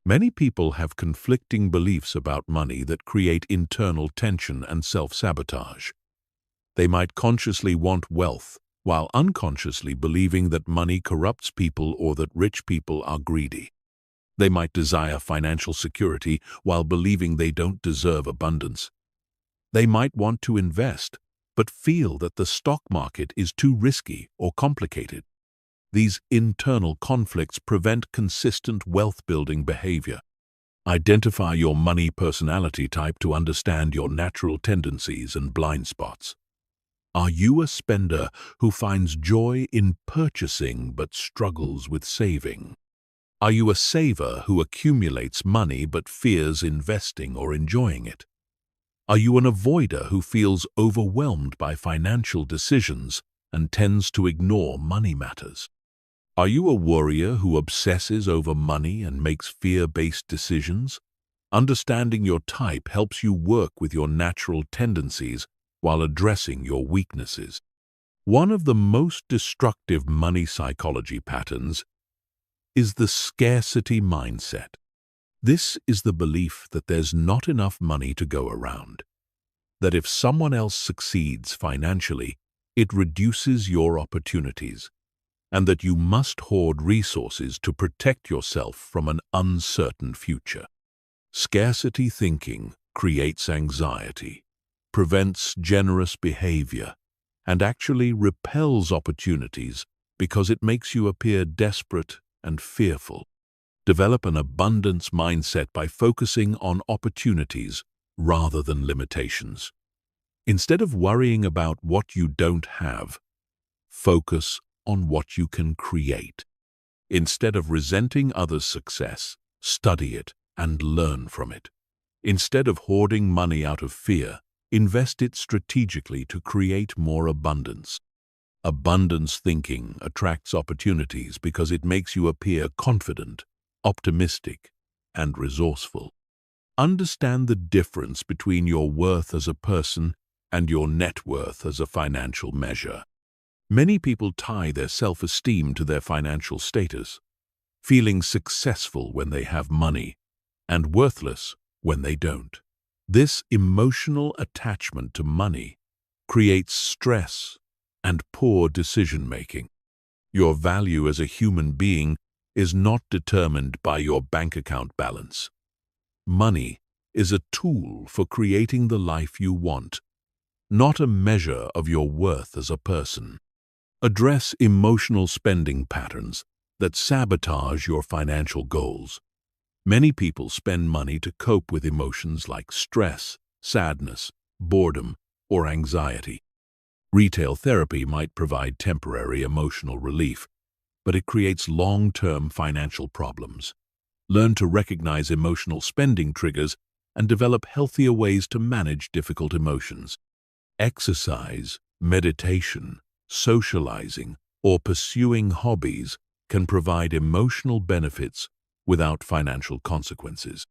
Many people have conflicting beliefs about money that create internal tension and self-sabotage. They might consciously want wealth, while unconsciously believing that money corrupts people or that rich people are greedy. They might desire financial security while believing they don't deserve abundance. They might want to invest, but feel that the stock market is too risky or complicated. These internal conflicts prevent consistent wealth-building behavior. Identify your money personality type to understand your natural tendencies and blind spots. Are you a spender who finds joy in purchasing but struggles with saving? Are you a saver who accumulates money but fears investing or enjoying it? Are you an avoider who feels overwhelmed by financial decisions and tends to ignore money matters? Are you a worrier who obsesses over money and makes fear-based decisions? Understanding your type helps you work with your natural tendencies while addressing your weaknesses. One of the most destructive money psychology patterns is the scarcity mindset. This is the belief that there's not enough money to go around, that if someone else succeeds financially, it reduces your opportunities, and that you must hoard resources to protect yourself from an uncertain future. Scarcity thinking creates anxiety, prevents generous behavior, and actually repels opportunities because it makes you appear desperate and fearful. Develop an abundance mindset by focusing on opportunities rather than limitations. Instead of worrying about what you don't have, focus on what you can create. Instead of resenting others' success, study it and learn from it. Instead of hoarding money out of fear, invest it strategically to create more abundance. Abundance thinking attracts opportunities because it makes you appear confident, optimistic, and resourceful. Understand the difference between your worth as a person and your net worth as a financial measure. Many people tie their self-esteem to their financial status, feeling successful when they have money and worthless when they don't. This emotional attachment to money creates stress and poor decision-making. Your value as a human being is not determined by your bank account balance. Money is a tool for creating the life you want, not a measure of your worth as a person. Address emotional spending patterns that sabotage your financial goals. Many people spend money to cope with emotions like stress, sadness, boredom, or anxiety. Retail therapy might provide temporary emotional relief, but it creates long-term financial problems. Learn to recognize emotional spending triggers and develop healthier ways to manage difficult emotions. Exercise, meditation, socializing, or pursuing hobbies can provide emotional benefits without financial consequences.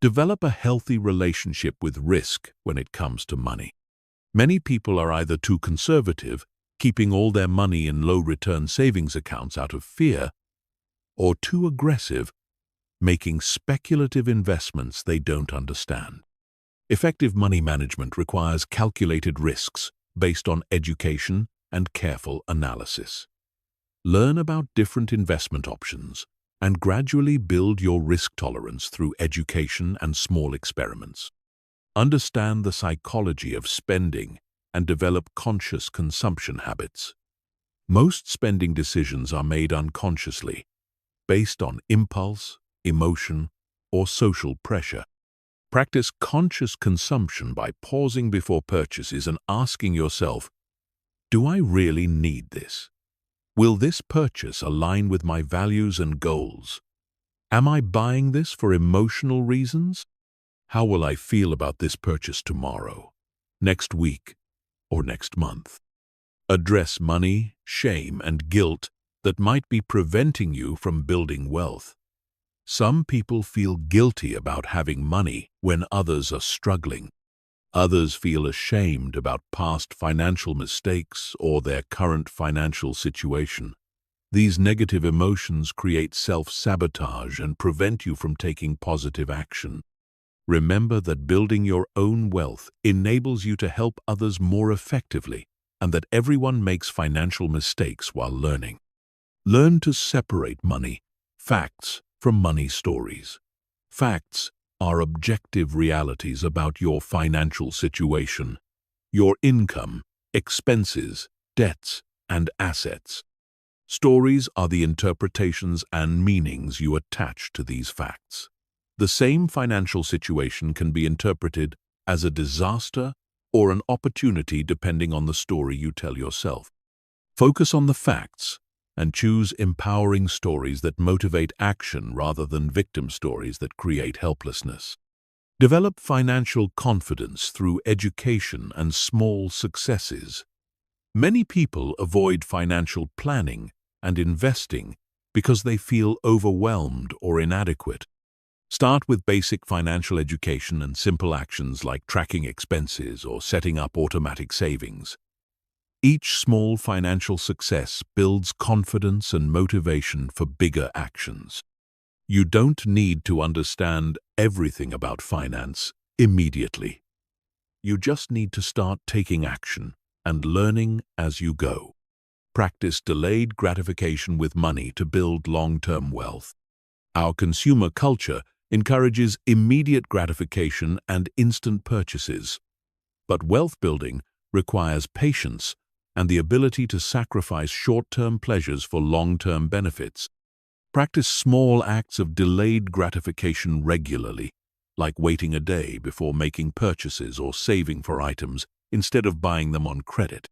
Develop a healthy relationship with risk when it comes to money. Many people are either too conservative, keeping all their money in low-return savings accounts out of fear, or too aggressive, making speculative investments they don't understand. Effective money management requires calculated risks based on education and careful analysis. Learn about different investment options and gradually build your risk tolerance through education and small experiments. Understand the psychology of spending and develop conscious consumption habits. Most spending decisions are made unconsciously, based on impulse, emotion, or social pressure. Practice conscious consumption by pausing before purchases and asking yourself, do I really need this? Will this purchase align with my values and goals? Am I buying this for emotional reasons? How will I feel about this purchase tomorrow, next week, or next month? Address money, shame, and guilt that might be preventing you from building wealth. Some people feel guilty about having money when others are struggling. Others feel ashamed about past financial mistakes or their current financial situation. These negative emotions create self-sabotage and prevent you from taking positive action. Remember that building your own wealth enables you to help others more effectively, and that everyone makes financial mistakes while learning. Learn to separate money, facts, from money stories. Facts are objective realities about your financial situation, your income, expenses, debts, and assets. Stories are the interpretations and meanings you attach to these facts. The same financial situation can be interpreted as a disaster or an opportunity depending on the story you tell yourself. Focus on the facts and choose empowering stories that motivate action rather than victim stories that create helplessness. Develop financial confidence through education and small successes. Many people avoid financial planning and investing because they feel overwhelmed or inadequate. Start with basic financial education and simple actions like tracking expenses or setting up automatic savings. Each small financial success builds confidence and motivation for bigger actions. You don't need to understand everything about finance immediately. You just need to start taking action and learning as you go. Practice delayed gratification with money to build long-term wealth. Our consumer culture encourages immediate gratification and instant purchases. But wealth building requires patience, and the ability to sacrifice short-term pleasures for long-term benefits. Practice small acts of delayed gratification regularly, like waiting a day before making purchases or saving for items instead of buying them on credit.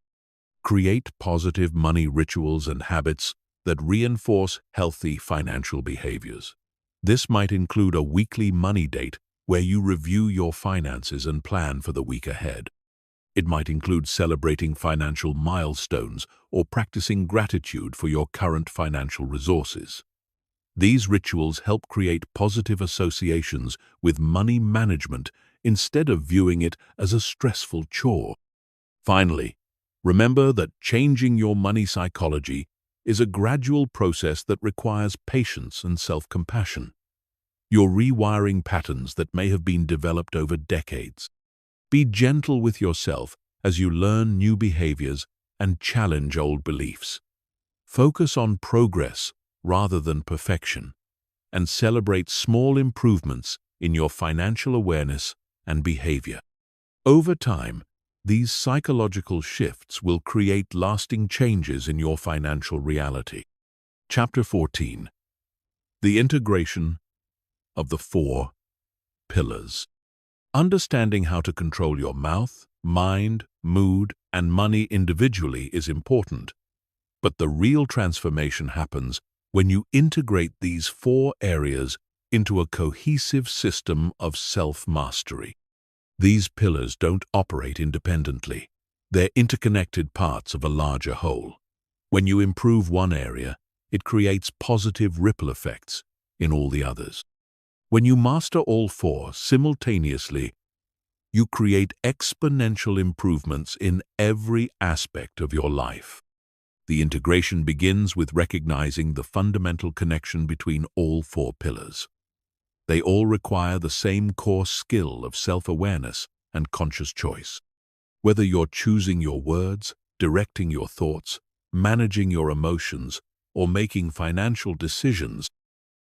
Create positive money rituals and habits that reinforce healthy financial behaviors. This might include a weekly money date where you review your finances and plan for the week ahead. It might include celebrating financial milestones or practicing gratitude for your current financial resources. These rituals help create positive associations with money management instead of viewing it as a stressful chore. Finally, remember that changing your money psychology is a gradual process that requires patience and self-compassion. You're rewiring patterns that may have been developed over decades. Be gentle with yourself as you learn new behaviors and challenge old beliefs. Focus on progress rather than perfection, and celebrate small improvements in your financial awareness and behavior. Over time, these psychological shifts will create lasting changes in your financial reality. Chapter 14. The integration of the 4 pillars. Understanding how to control your mouth, mind, mood, and money individually is important, but the real transformation happens when you integrate these 4 areas into a cohesive system of self-mastery. These pillars don't operate independently. They're interconnected parts of a larger whole. When you improve one area, it creates positive ripple effects in all the others. When you master all 4 simultaneously, you create exponential improvements in every aspect of your life. The integration begins with recognizing the fundamental connection between all 4 pillars. They all require the same core skill of self-awareness and conscious choice. Whether you're choosing your words, directing your thoughts, managing your emotions, or making financial decisions,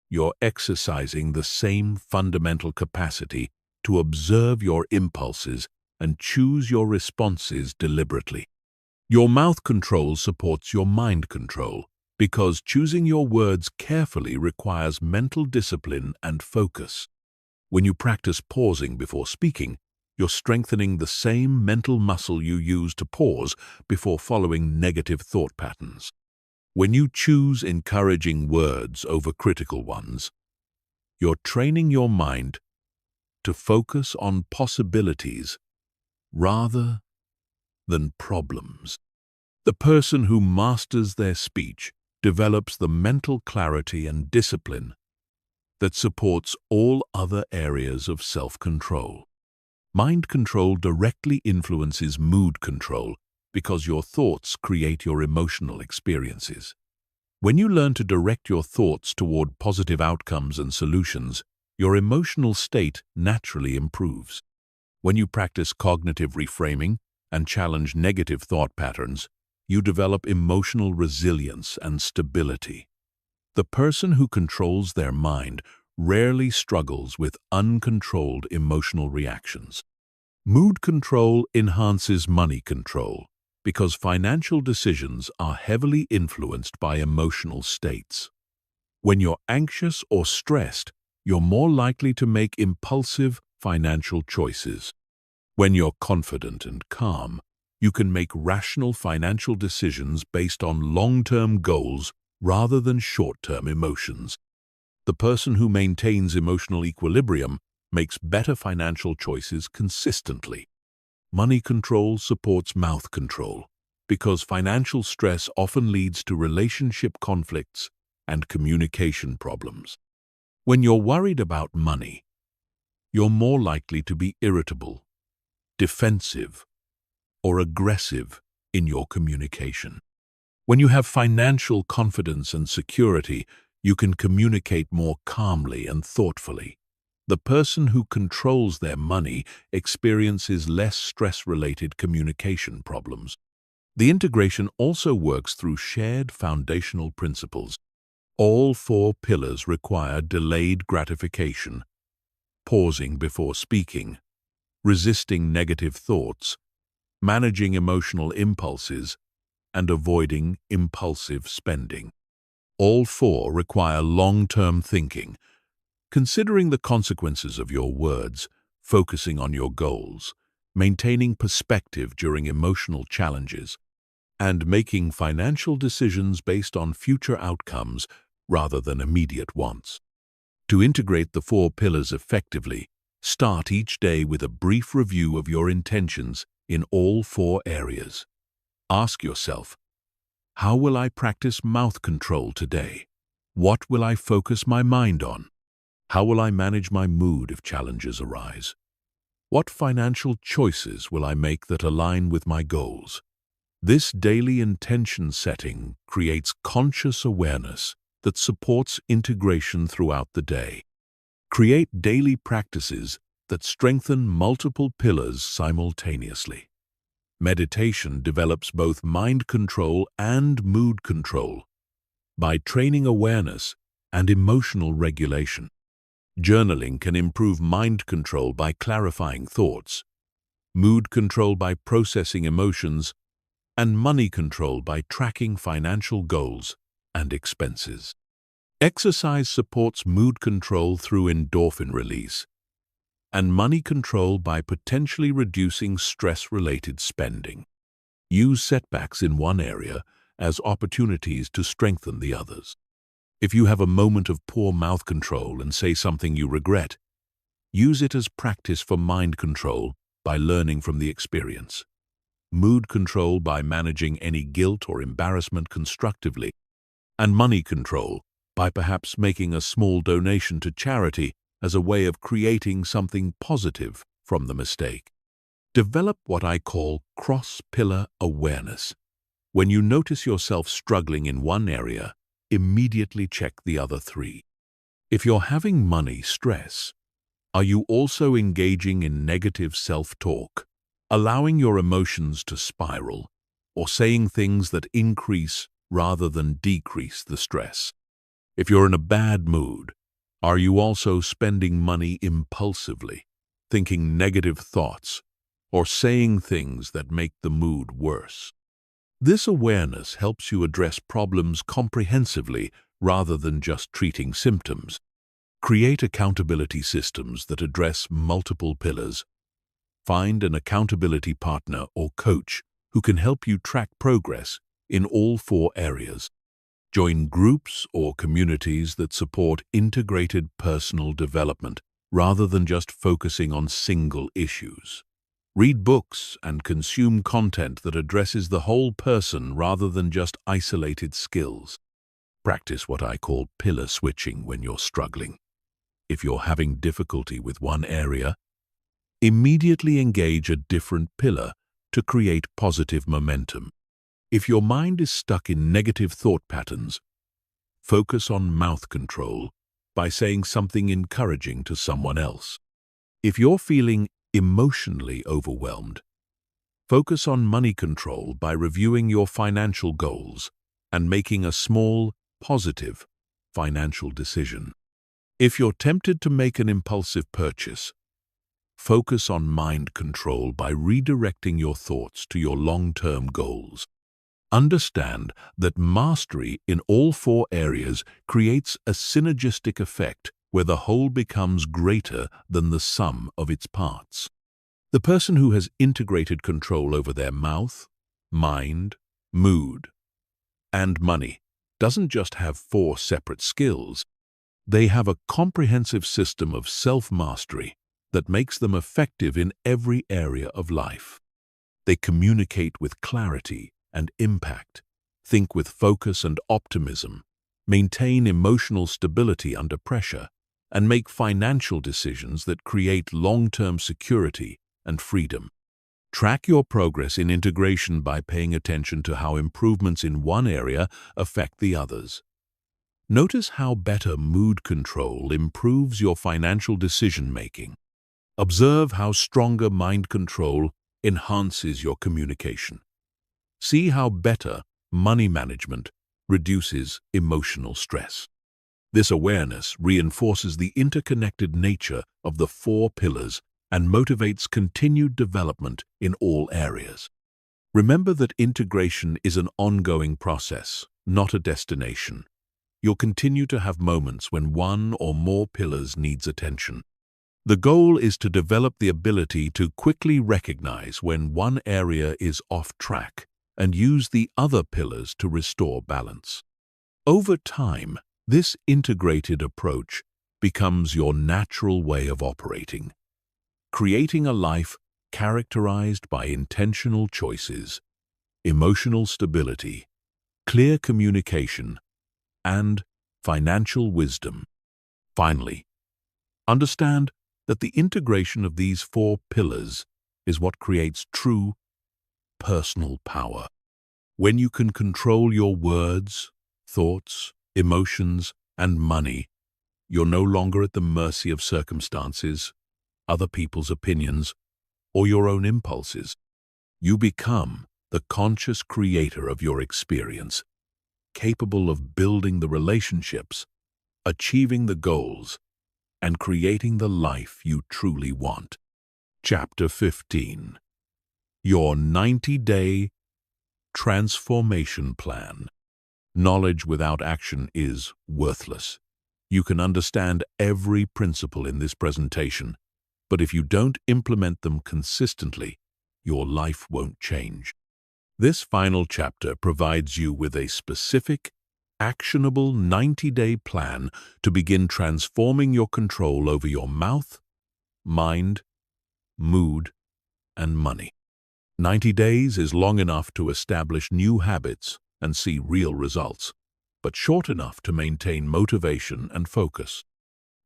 you're exercising the same fundamental capacity to observe your impulses and choose your responses deliberately. Your mouth control supports your mind control, because choosing your words carefully requires mental discipline and focus. When you practice pausing before speaking, you're strengthening the same mental muscle you use to pause before following negative thought patterns. When you choose encouraging words over critical ones, you're training your mind to focus on possibilities rather than problems. The person who masters their speech develops the mental clarity and discipline that supports all other areas of self-control. Mind control directly influences mood control because your thoughts create your emotional experiences. When you learn to direct your thoughts toward positive outcomes and solutions, your emotional state naturally improves. When you practice cognitive reframing and challenge negative thought patterns, you develop emotional resilience and stability. The person who controls their mind rarely struggles with uncontrolled emotional reactions. Mood control enhances money control because financial decisions are heavily influenced by emotional states. When you're anxious or stressed, you're more likely to make impulsive financial choices. When you're confident and calm, you can make rational financial decisions based on long-term goals rather than short-term emotions. The person who maintains emotional equilibrium makes better financial choices consistently. Money control supports mouth control because financial stress often leads to relationship conflicts and communication problems. When you're worried about money, you're more likely to be irritable, defensive, or aggressive in your communication. When you have financial confidence and security, you can communicate more calmly and thoughtfully. The person who controls their money experiences less stress-related communication problems. The integration also works through shared foundational principles. All 4 pillars require delayed gratification, pausing before speaking, resisting negative thoughts, managing emotional impulses, and avoiding impulsive spending. All four require long-term thinking, considering the consequences of your words, focusing on your goals, maintaining perspective during emotional challenges, and making financial decisions based on future outcomes rather than immediate wants. To integrate the four pillars effectively, start each day with a brief review of your intentions in all four areas. Ask yourself, how will I practice mouth control today? What will I focus my mind on? How will I manage my mood if challenges arise? What financial choices will I make that align with my goals? This daily intention setting creates conscious awareness that supports integration throughout the day. Create daily practices that strengthen multiple pillars simultaneously. Meditation develops both mind control and mood control by training awareness and emotional regulation. Journaling can improve mind control by clarifying thoughts, mood control by processing emotions, and money control by tracking financial goals and expenses. Exercise supports mood control through endorphin release, and money control by potentially reducing stress-related spending. Use setbacks in one area as opportunities to strengthen the others. If you have a moment of poor mouth control and say something you regret, use it as practice for mind control by learning from the experience. Mood control by managing any guilt or embarrassment constructively, and money control by perhaps making a small donation to charity as a way of creating something positive from the mistake. Develop what I call cross-pillar awareness. When you notice yourself struggling in one area, immediately check the other three. If you're having money stress, are you also engaging in negative self-talk, allowing your emotions to spiral, or saying things that increase rather than decrease the stress? If you're in a bad mood, are you also spending money impulsively, thinking negative thoughts, or saying things that make the mood worse? This awareness helps you address problems comprehensively rather than just treating symptoms. Create accountability systems that address multiple pillars. Find an accountability partner or coach who can help you track progress in all four areas. Join groups or communities that support integrated personal development rather than just focusing on single issues. Read books and consume content that addresses the whole person rather than just isolated skills. Practice what I call pillar switching when you're struggling. If you're having difficulty with one area, immediately engage a different pillar to create positive momentum. If your mind is stuck in negative thought patterns, focus on mouth control by saying something encouraging to someone else. If you're feeling emotionally overwhelmed, focus on money control by reviewing your financial goals and making a small, positive financial decision. If you're tempted to make an impulsive purchase, focus on mind control by redirecting your thoughts to your long-term goals. Understand that mastery in all four areas creates a synergistic effect where the whole becomes greater than the sum of its parts. The person who has integrated control over their mouth, mind, mood, and money doesn't just have four separate skills. They have a comprehensive system of self-mastery that makes them effective in every area of life. They communicate with clarity and impact, think with focus and optimism, maintain emotional stability under pressure, and make financial decisions that create long-term security and freedom. Track your progress in integration by paying attention to how improvements in one area affect the others. Notice how better mood control improves your financial decision-making. Observe how stronger mind control enhances your communication. See how better money management reduces emotional stress. This awareness reinforces the interconnected nature of the four pillars and motivates continued development in all areas. Remember that integration is an ongoing process, not a destination. You'll continue to have moments when one or more pillars needs attention. The goal is to develop the ability to quickly recognize when one area is off track and use the other pillars to restore balance. Over time, this integrated approach becomes your natural way of operating, creating a life characterized by intentional choices, emotional stability, clear communication, and financial wisdom. Finally, understand that the integration of these four pillars is what creates true personal power. When you can control your words, thoughts, emotions, and money, you're no longer at the mercy of circumstances, other people's opinions, or your own impulses. You become the conscious creator of your experience, capable of building the relationships, achieving the goals, and creating the life you truly want. Chapter 15. Your 90-day transformation plan. Knowledge without action is worthless. You can understand every principle in this presentation, but if you don't implement them consistently, your life won't change. This final chapter provides you with a specific, actionable 90-day plan to begin transforming your control over your mouth, mind, mood, and money. 90 days is long enough to establish new habits and see real results, but short enough to maintain motivation and focus.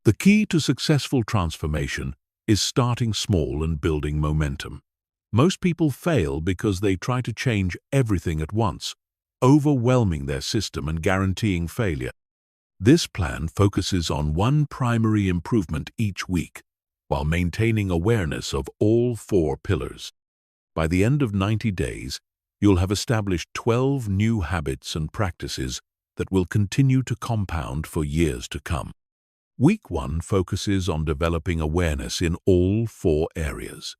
The key to successful transformation is starting small and building momentum. Most people fail because they try to change everything at once, overwhelming their system and guaranteeing failure. This plan focuses on one primary improvement each week, while maintaining awareness of all four pillars. By the end of 90 days, you'll have established 12 new habits and practices that will continue to compound for years to come. Week 1 focuses on developing awareness in all four areas.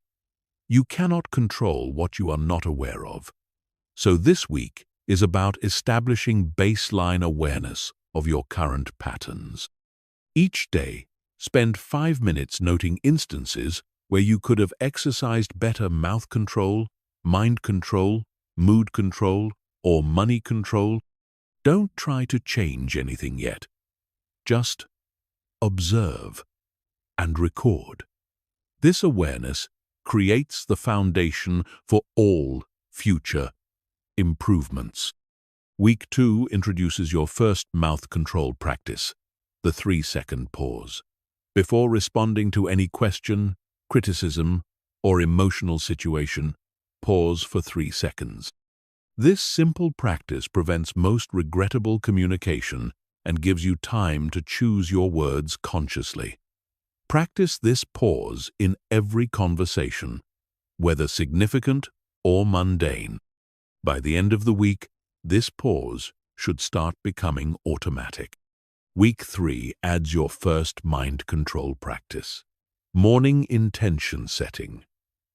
You cannot control what you are not aware of, so this week is about establishing baseline awareness of your current patterns. Each day, spend 5 minutes noting instances where you could have exercised better mouth control, mind control, mood control, or money control. Don't try to change anything yet. Just observe and record. This awareness creates the foundation for all future improvements. Week 2 introduces your first mouth control practice, the 3-second pause. Before responding to any question, criticism, or emotional situation, pause for 3 seconds. This simple practice prevents most regrettable communication and gives you time to choose your words consciously. Practice this pause in every conversation, whether significant or mundane. By the end of the week, this pause should start becoming automatic. Week 3 adds your first mind control practice. Morning intention setting.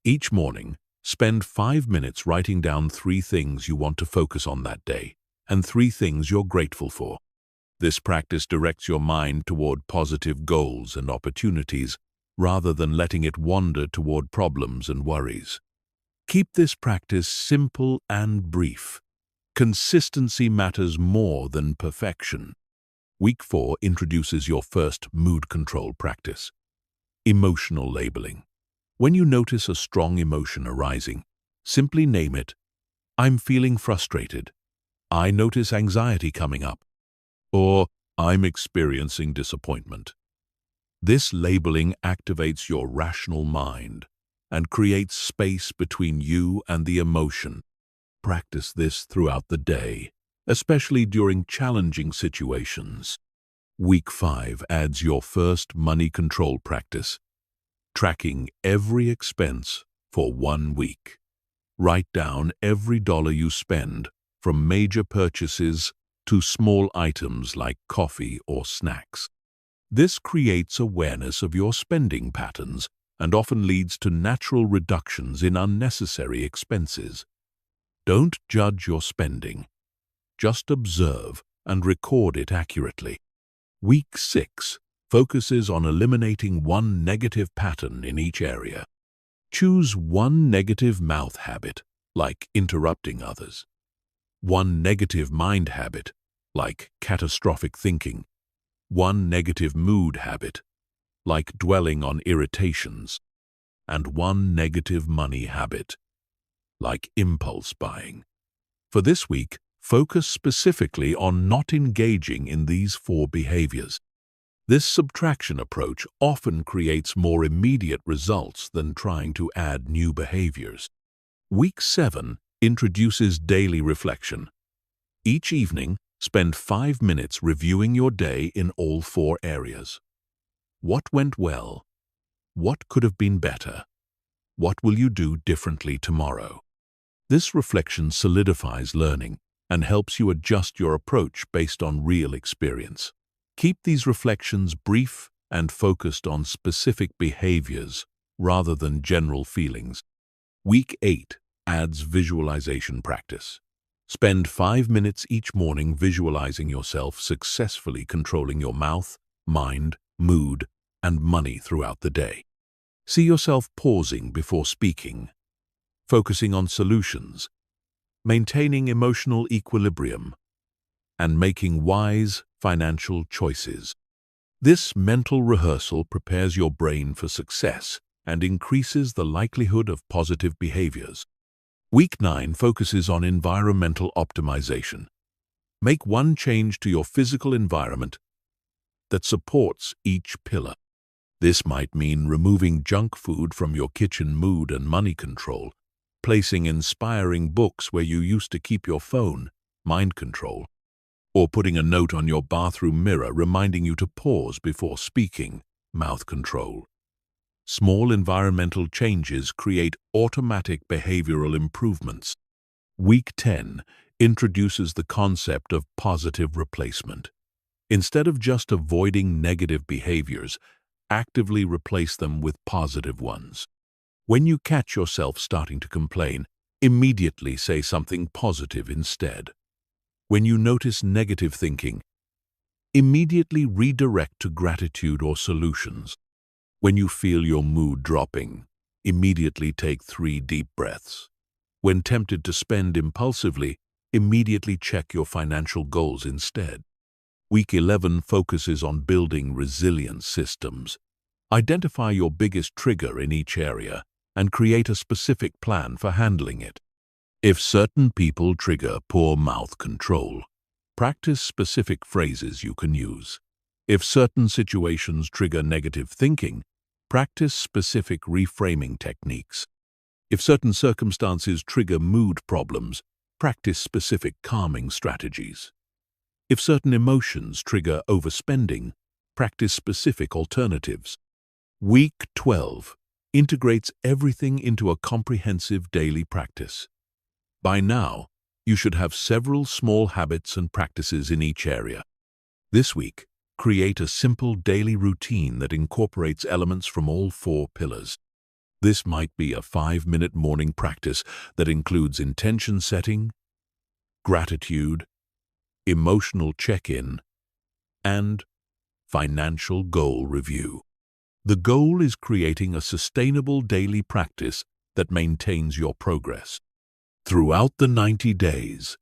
Each morning, spend 5 minutes writing down 3 things you want to focus on that day and 3 things you're grateful for. This practice directs your mind toward positive goals and opportunities rather than letting it wander toward problems and worries. Keep this practice simple and brief. Consistency matters more than perfection. Week 4 introduces your first mood control practice. Emotional labeling. When you notice a strong emotion arising, simply name it. I'm feeling frustrated. I notice anxiety coming up. Or I'm experiencing disappointment. This labeling activates your rational mind and creates space between you and the emotion. Practice this throughout the day, especially during challenging situations. Week 5 adds your first money control practice, tracking every expense for 1 week. Write down every dollar you spend, from major purchases to small items like coffee or snacks. This creates awareness of your spending patterns and often leads to natural reductions in unnecessary expenses. Don't judge your spending. Just observe and record it accurately. Week 6 focuses on eliminating one negative pattern in each area. Choose one negative mouth habit, like interrupting others. One negative mind habit, like catastrophic thinking. One negative mood habit, like dwelling on irritations. And one negative money habit, like impulse buying. For this week, focus specifically on not engaging in these 4 behaviors. This subtraction approach often creates more immediate results than trying to add new behaviors. Week 7 introduces daily reflection. Each evening, spend 5 minutes reviewing your day in all 4 areas. What went well? What could have been better? What will you do differently tomorrow? This reflection solidifies learning and helps you adjust your approach based on real experience. Keep these reflections brief and focused on specific behaviors rather than general feelings. Week 8 adds visualization practice. Spend 5 minutes each morning visualizing yourself successfully controlling your mouth, mind, mood, and money throughout the day. See yourself pausing before speaking, focusing on solutions, maintaining emotional equilibrium, and making wise financial choices. This mental rehearsal prepares your brain for success and increases the likelihood of positive behaviors. Week 9 focuses on environmental optimization. Make one change to your physical environment that supports each pillar. This might mean removing junk food from your kitchen mood and money control, placing inspiring books where you used to keep your phone, mind control, or putting a note on your bathroom mirror reminding you to pause before speaking, mouth control. Small environmental changes create automatic behavioral improvements. Week 10 introduces the concept of positive replacement. Instead of just avoiding negative behaviors, actively replace them with positive ones. When you catch yourself starting to complain, immediately say something positive instead. When you notice negative thinking, immediately redirect to gratitude or solutions. When you feel your mood dropping, immediately take 3 deep breaths. When tempted to spend impulsively, immediately check your financial goals instead. Week 11 focuses on building resilient systems. Identify your biggest trigger in each area and create a specific plan for handling it. If certain people trigger poor mouth control, practice specific phrases you can use. If certain situations trigger negative thinking, practice specific reframing techniques. If certain circumstances trigger mood problems, practice specific calming strategies. If certain emotions trigger overspending, practice specific alternatives. Week 12 integrates everything into a comprehensive daily practice. By now, you should have several small habits and practices in each area. This week, create a simple daily routine that incorporates elements from all 4 pillars. This might be a 5-minute morning practice that includes intention setting, gratitude, emotional check-in, and financial goal review. The goal is creating a sustainable daily practice that maintains your progress. Throughout the 90 days,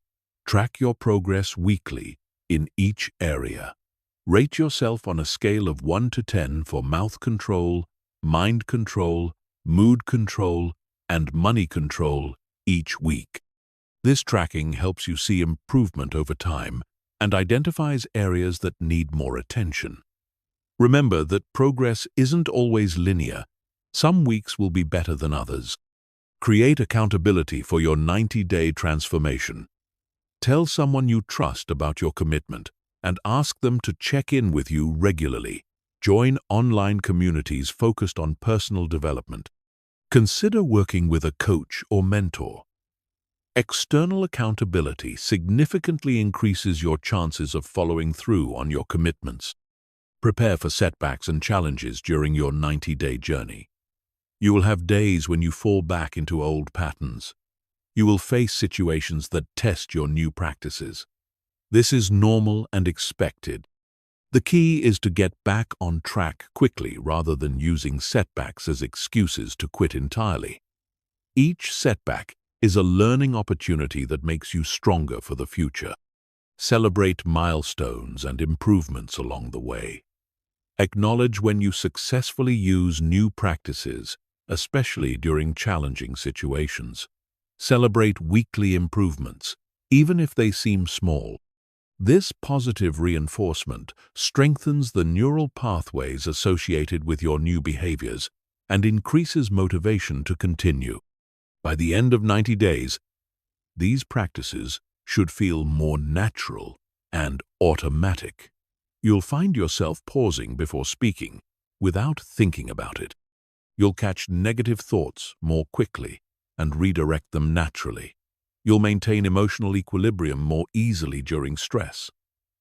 track your progress weekly in each area. Rate yourself on a scale of 1 to 10 for mouth control, mind control, mood control, and money control each week. This tracking helps you see improvement over time and identifies areas that need more attention. Remember that progress isn't always linear. Some weeks will be better than others. Create accountability for your 90-day transformation. Tell someone you trust about your commitment and ask them to check in with you regularly. Join online communities focused on personal development. Consider working with a coach or mentor. External accountability significantly increases your chances of following through on your commitments. Prepare for setbacks and challenges during your 90-day journey. You will have days when you fall back into old patterns. You will face situations that test your new practices. This is normal and expected. The key is to get back on track quickly rather than using setbacks as excuses to quit entirely. Each setback is a learning opportunity that makes you stronger for the future. Celebrate milestones and improvements along the way. Acknowledge when you successfully use new practices, especially during challenging situations. Celebrate weekly improvements, even if they seem small. This positive reinforcement strengthens the neural pathways associated with your new behaviors and increases motivation to continue. By the end of 90 days, these practices should feel more natural and automatic. You'll find yourself pausing before speaking without thinking about it. You'll catch negative thoughts more quickly and redirect them naturally. You'll maintain emotional equilibrium more easily during stress.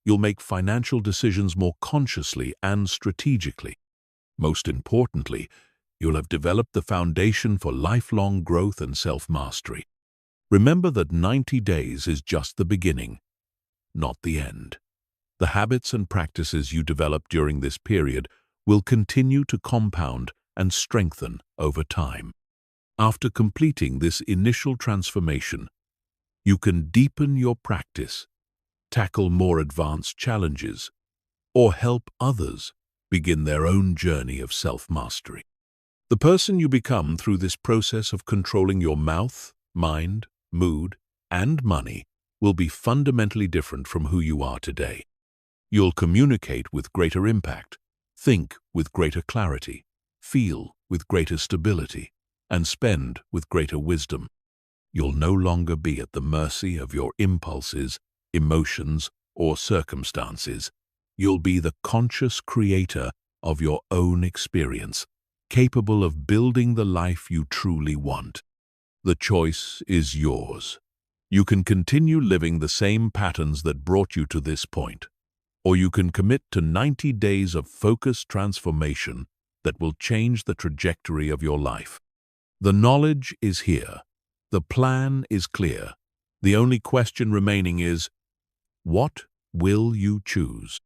You'll make financial decisions more consciously and strategically. Most importantly, you'll have developed the foundation for lifelong growth and self-mastery. Remember that 90 days is just the beginning, not the end. The habits and practices you develop during this period will continue to compound and strengthen over time. After completing this initial transformation, you can deepen your practice, tackle more advanced challenges, or help others begin their own journey of self-mastery. The person you become through this process of controlling your mouth, mind, mood, and money will be fundamentally different from who you are today. You'll communicate with greater impact, think with greater clarity, feel with greater stability, and spend with greater wisdom. You'll no longer be at the mercy of your impulses, emotions, or circumstances. You'll be the conscious creator of your own experience, capable of building the life you truly want. The choice is yours. You can continue living the same patterns that brought you to this point, or you can commit to 90 days of focused transformation that will change the trajectory of your life. The knowledge is here. The plan is clear. The only question remaining is, what will you choose?